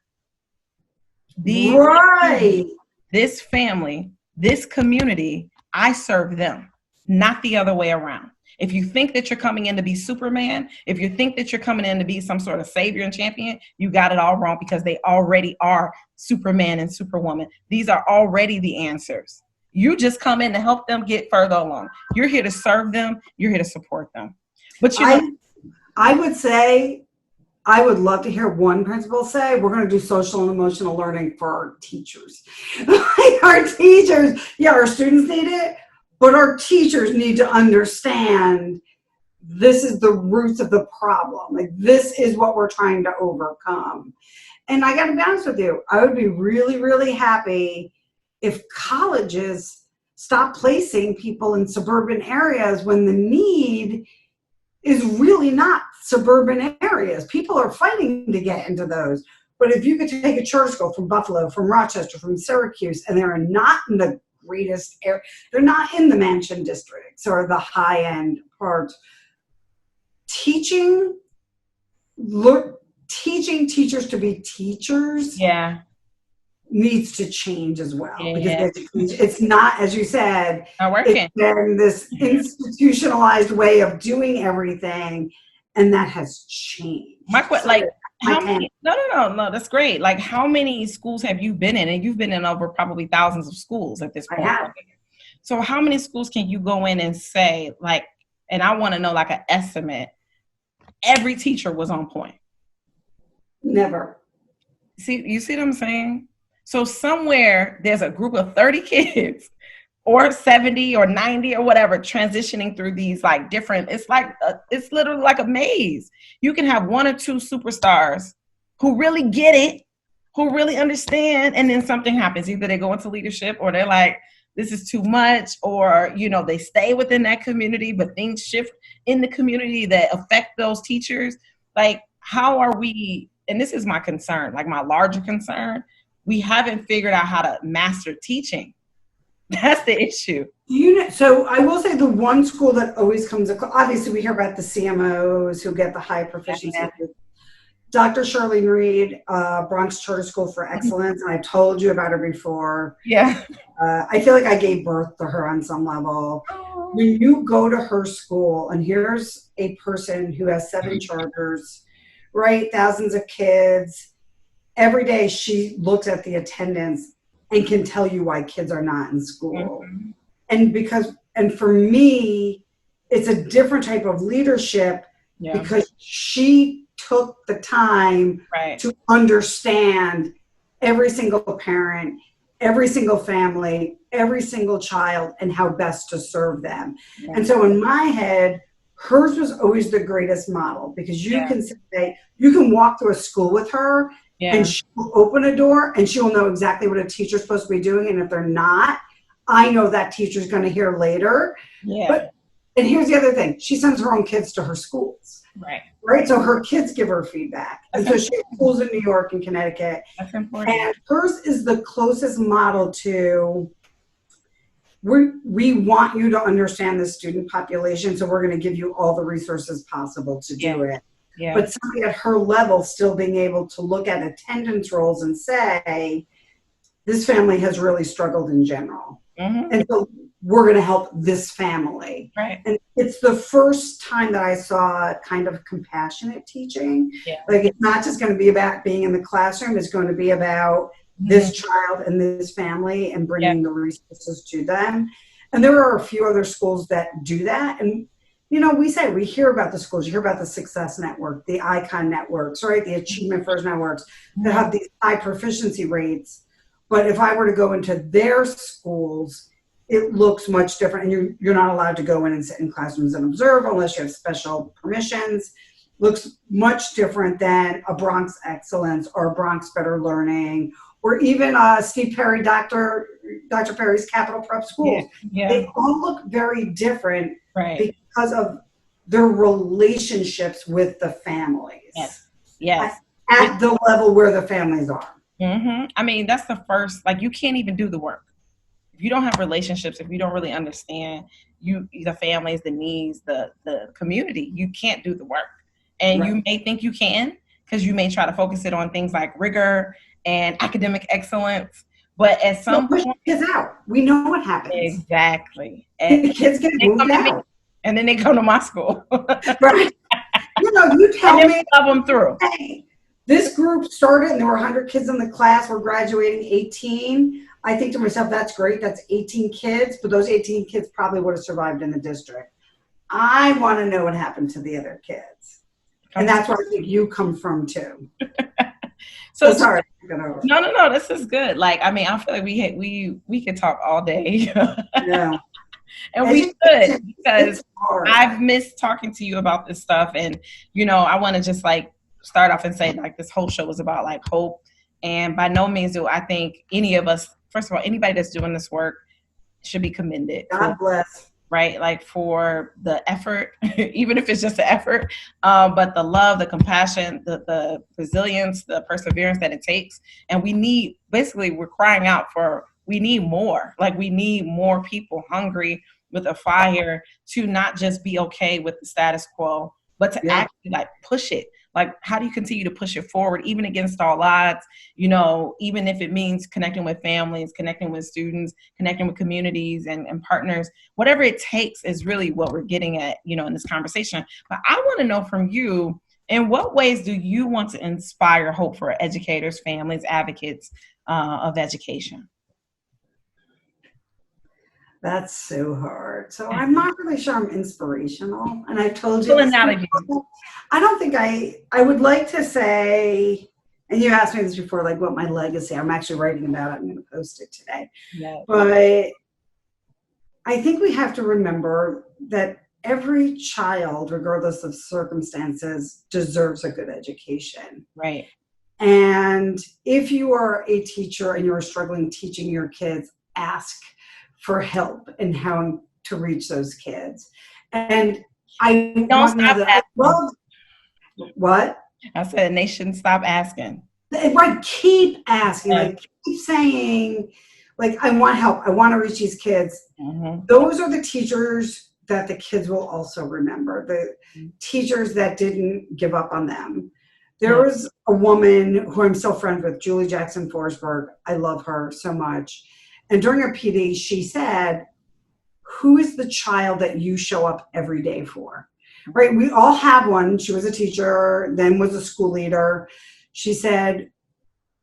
This family, this community, I serve them, not the other way around. If you think that you're coming in to be Superman, if you think that you're coming in to be some sort of savior and champion, you got it all wrong because they already are Superman and Superwoman. These are already the answers. You just come in to help them get further along. You're here to serve them. You're here to support them. But I would say, I would love to hear one principal say, we're going to do social and emotional learning for our teachers. Our teachers, our students need it, but our teachers need to understand this is the roots of the problem. Like, this is what we're trying to overcome. And I got to be honest with you, I would be really, really happy if colleges stop placing people in suburban areas when the need is really not suburban areas. People are fighting to get into those, But if you could take a charter school from Buffalo, from Rochester, from Syracuse, and they're not in the greatest area, they're not in the mansion districts or the high end parts. Teaching teachers to be teachers needs to change as well, because it's not, as you said, it's been this institutionalized way of doing everything, and that has changed. How many? No, that's great. Like, how many schools have you been in? And you've been in over probably thousands of schools at this point. I have. So how many schools can you go in and say, like, and I want to know, like, an estimate, every teacher was on point? Never. You see what I'm saying? So somewhere there's a group of 30 kids or 70 or 90 or whatever transitioning through these like different, it's literally like a maze. You can have one or two superstars who really get it, who really understand, and then something happens. Either they go into leadership, or they're like, this is too much, or, you know, they stay within that community, but things shift in the community that affect those teachers. Like, how are we, and this is my concern, like my larger concern, we haven't figured out how to master teaching. That's the issue. So I will say the one school that always comes across, obviously we hear about the CMOs who get the high proficiency. Dr. Charlene Reed, Bronx Charter School for Excellence, and I told you about her before. Yeah. I feel like I gave birth to her on some level. When you go to her school, and here's a person who has 7 charters, right? Thousands of kids. Every day she looks at the attendance and can tell you why kids are not in school. Mm-hmm. And for me, it's a different type of leadership because she took the time to understand every single parent, every single family, every single child, and how best to serve them. Yeah. And so in my head, hers was always the greatest model, because you can say, you can walk through a school with her and she'll open a door and she'll know exactly what a teacher's supposed to be doing. And if they're not, I know that teacher's going to hear later. Yeah. And here's the other thing. She sends her own kids to her schools. Right. So her kids give her feedback. And so she has schools in New York and Connecticut. That's important. And hers is the closest model to, we want you to understand the student population, so we're going to give you all the resources possible to do it. Yeah. But somebody at her level still being able to look at attendance rolls and say, this family has really struggled in general. Mm-hmm. And so we're going to help this family. Right. And it's the first time that I saw kind of compassionate teaching. Yeah. Like, it's not just going to be about being in the classroom. It's going to be about this child and this family and bringing the resources to them. And there are a few other schools that do that. And, you know, we hear about the schools, you hear about the Success Network, the Icon Networks, right? The Achievement First Networks that have these high proficiency rates. But if I were to go into their schools, it looks much different. And you're not allowed to go in and sit in classrooms and observe unless you have special permissions. Looks much different than a Bronx Excellence or a Bronx Better Learning, or even Steve Perry, Dr. Perry's Capital Prep Schools. Yeah. They all look very different because of their relationships with the families. Yes. At the level where the families are. Mm-hmm. I mean, that's the first, like, you can't even do the work. If you don't have relationships, if you don't really understand the families, the needs, the community, you can't do the work. And you may think you can, because you may try to focus it on things like rigor and academic excellence. But at some point, kids out. We know what happens. Exactly. And the kids get moved out. And then they come to my school. Right. You know, you tell me. Love them through. Hey, this group started and there were 100 kids in the class. We're graduating 18. I think to myself, that's great. That's 18 kids. But those 18 kids probably would have survived in the district. I want to know what happened to the other kids. And that's where I think you come from too. So sorry. No. This is good. Like, I mean, I feel like we could talk all day. Yeah. And we should, because I've missed talking to you about this stuff. And, you know, I want to just like start off and say, like, this whole show is about like hope. And by no means do I think any of us, first of all, anybody that's doing this work should be commended. God bless. right? Like for the effort, even if it's just the effort, but the love, the compassion, the resilience, the perseverance that it takes. And we need, basically, we're crying out for, we need more. Like we need more people hungry with a fire to not just be okay with the status quo, but to Yeah. actually like push it. Like, how do you continue to push it forward, even against all odds? You know, even if it means connecting with families, connecting with students, connecting with communities and partners, whatever it takes is really what we're getting at, you know, in this conversation. But I want to know from you, in what ways do you want to inspire hope for educators, families, advocates of education? That's so hard. So I'm not really sure I'm inspirational. And I've told you Pulling this out of you. before. I don't think I would like to say, and you asked me this before, like what my legacy, I'm actually writing about it. I'm going to post it today. Yeah. But I think we have to remember that every child, regardless of circumstances, deserves a good education. Right. And if you are a teacher and you're struggling teaching your kids, ask for help in how to reach those kids. And I Don't want to know stop that asking. I love what? I said they shouldn't stop asking. Right, keep asking, Yeah. like keep saying, like, I want help. I want to reach these kids. Mm-hmm. Those are the teachers that the kids will also remember, the teachers that didn't give up on them. There was a woman who I'm still friends with, Julie Jackson Forsberg. I love her so much. And during her PD, she said, who is the child that you show up every day for? Right? We all have one. She was a teacher, then was a school leader. She said,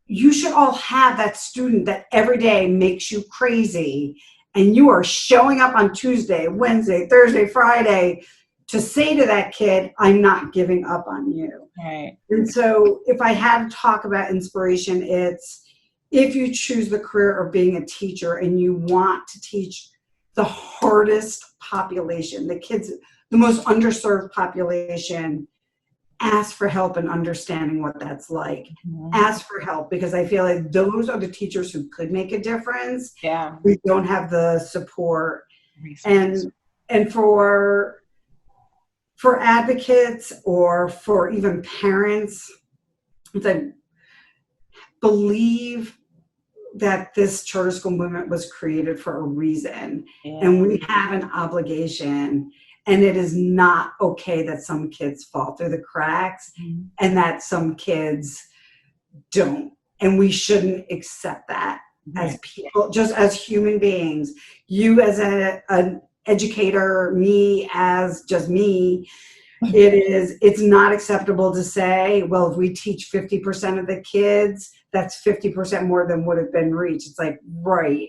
you should all have that student that every day makes you crazy. And you are showing up on Tuesday, Wednesday, Thursday, Friday to say to that kid, I'm not giving up on you. Right. And so if I had to talk about inspiration, it's if you choose the career of being a teacher and you want to teach the hardest population, the kids, the most underserved population, ask for help in understanding what that's like. Mm-hmm. Ask for help, because I feel like those are the teachers who could make a difference. Yeah. We don't have the support. Resources. And for advocates or for even parents, it's like, believe that this charter school movement was created for a reason. Yeah. And we have an obligation, and it is not okay that some kids fall through the cracks and that some kids don't. And we shouldn't accept that as people, just as human beings. You as an educator, me as just me, it's not acceptable to say, well, if we teach 50% of the kids, that's 50% more than would have been reached. It's like, right,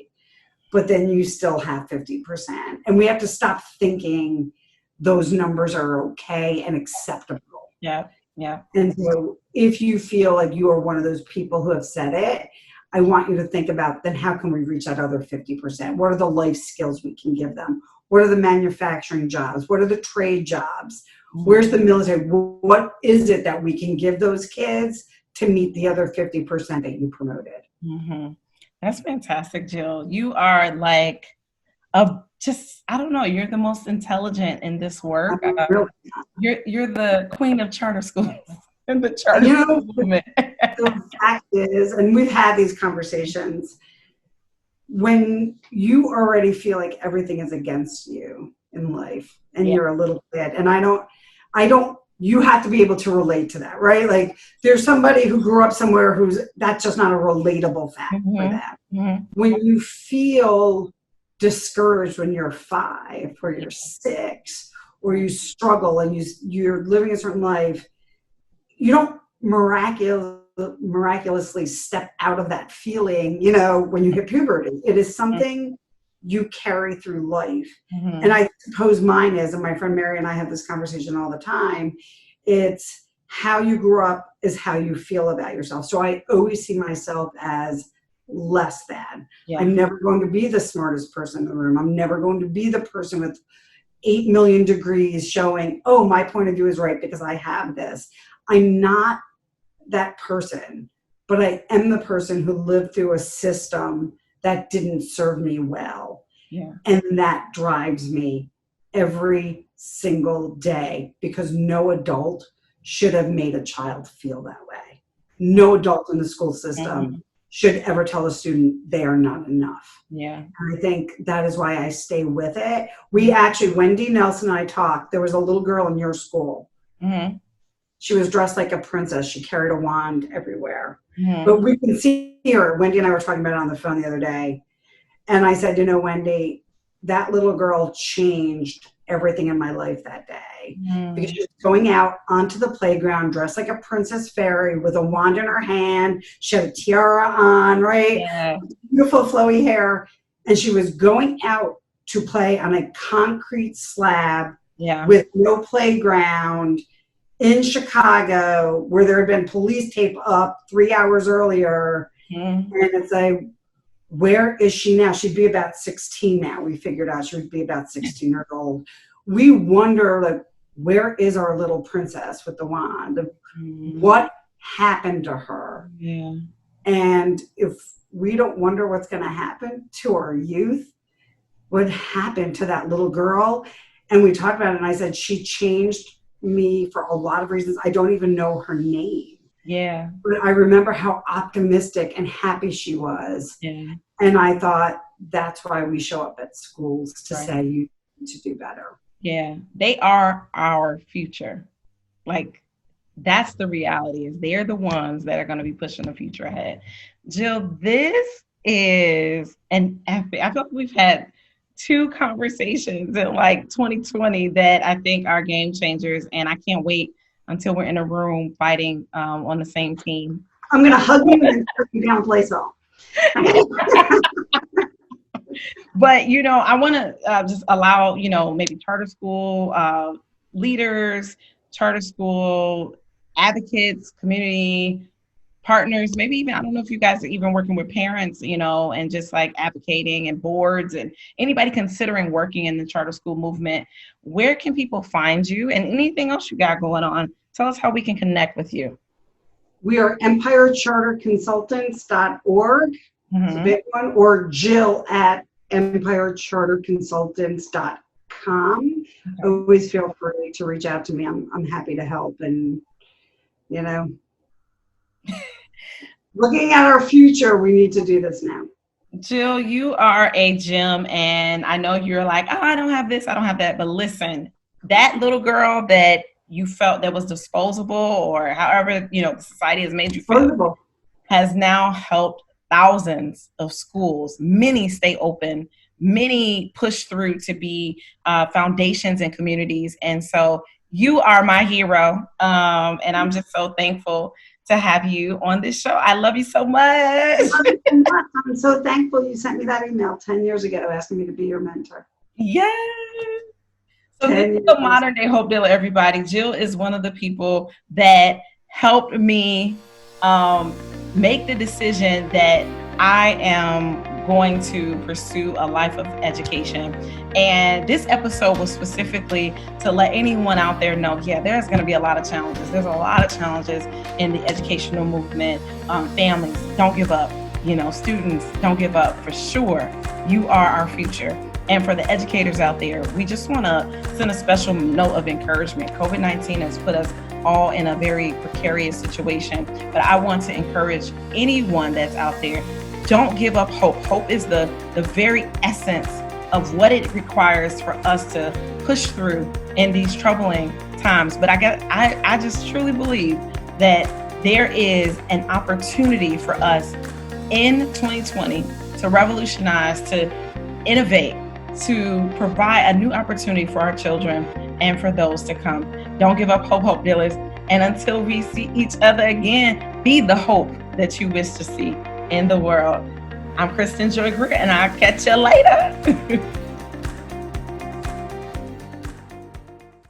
but then you still have 50%. And we have to stop thinking those numbers are okay and acceptable. Yeah, yeah. And so if you feel like you are one of those people who have said it, I want you to think about, then how can we reach that other 50%? What are the life skills we can give them? What are the manufacturing jobs? What are the trade jobs? Where's the military? What is it that we can give those kids to meet the other 50% that you promoted? Mm-hmm. That's fantastic, Jill. You are like I don't know, you're the most intelligent in this work. Really? You're the queen of charter schools and the charter school movement. The fact is, and we've had these conversations, when you already feel like everything is against you in life and you're a little kid, and I don't, you have to be able to relate to that, right? Like there's somebody who grew up somewhere that's just not a relatable fact for them. Mm-hmm. When you feel discouraged when you're 5 or you're 6 or you struggle and you're living a certain life, you don't miraculously step out of that feeling, when you hit puberty. It is something you carry through life. Mm-hmm. And I suppose mine is, and my friend Mary and I have this conversation all the time, it's how you grew up is how you feel about yourself. So I always see myself as less than. Yeah. I'm never going to be the smartest person in the room. I'm never going to be the person with 8 million degrees showing, oh, my point of view is right because I have this. I'm not that person, but I am the person who lived through a system that didn't serve me well. Yeah. And that drives me every single day, because no adult should have made a child feel that way. No adult in the school system should ever tell a student they are not enough. Yeah. And I think that is why I stay with it. We actually, Wendy Nelson and I talked. There was a little girl in your school. She was dressed like a princess. She carried a wand everywhere. But we can see her. Wendy and I were talking about it on the phone the other day. And I said, Wendy, that little girl changed everything in my life that day. Because she was going out onto the playground dressed like a princess fairy with a wand in her hand. She had a tiara on, right? Yeah. Beautiful flowy hair. And she was going out to play on a concrete slab with no playground in Chicago, where there had been police tape up 3 hours earlier. And it's like, where is she now? She'd be about 16 now. We figured out she would be about 16 years old. We wonder, like, where is our little princess with the wand? What happened to her? Yeah. And if we don't wonder what's going to happen to our youth, what happened to that little girl? And we talked about it, and I said, she changed me for a lot of reasons. I don't even know her name. Yeah. But I remember how optimistic and happy she was. Yeah. And I thought, that's why we show up at schools to say you need to do better. Yeah. They are our future. Like, that's the reality, is they're the ones that are going to be pushing the future ahead. Jill, this is an epic. I feel like we've had 2 conversations in like 2020 that I think are game changers. And I can't wait until we're in a room fighting on the same team. I'm going to hug you and put you down play song. But, I want to just allow, maybe charter school leaders, charter school advocates, community partners, maybe even, I don't know if you guys are even working with parents, and just like advocating and boards and anybody considering working in the charter school movement. Where can people find you and anything else you got going on? Tell us how we can connect with you. We are empirecharterconsultants.org. It's a big one. Or Jill at empirecharterconsultants.com. Always feel free to reach out to me. I'm happy to help. And, looking at our future, we need to do this now. Jill, you are a gem, and I know you're like, I don't have this, I don't have that. But listen, that little girl that you felt that was disposable, or however, society has made you feel, has now helped thousands of schools. Many stay open, many push through to be foundations and communities. And so you are my hero. And I'm just so thankful to have you on this show. I love you so much. I'm so thankful you sent me that email 10 years ago asking me to be your mentor. Yes. So this is the modern day hope dealer, everybody. Jill is one of the people that helped me make the decision that I am going to pursue a life of education. And this episode was specifically to let anyone out there know, there's going to be a lot of challenges. There's a lot of challenges in the educational movement. Families, don't give up. Students, don't give up. For sure, you are our future. And for the educators out there, we just want to send a special note of encouragement. COVID-19 has put us all in a very precarious situation, but I want to encourage anyone that's out there, don't give up hope. Hope is the very essence of what it requires for us to push through in these troubling times. But I just truly believe that there is an opportunity for us in 2020 to revolutionize, to innovate, to provide a new opportunity for our children and for those to come. Don't give up hope, hope dealers. And until we see each other again, be the hope that you wish to see in the world. I'm Kristin Joy Greer, and I'll catch you later.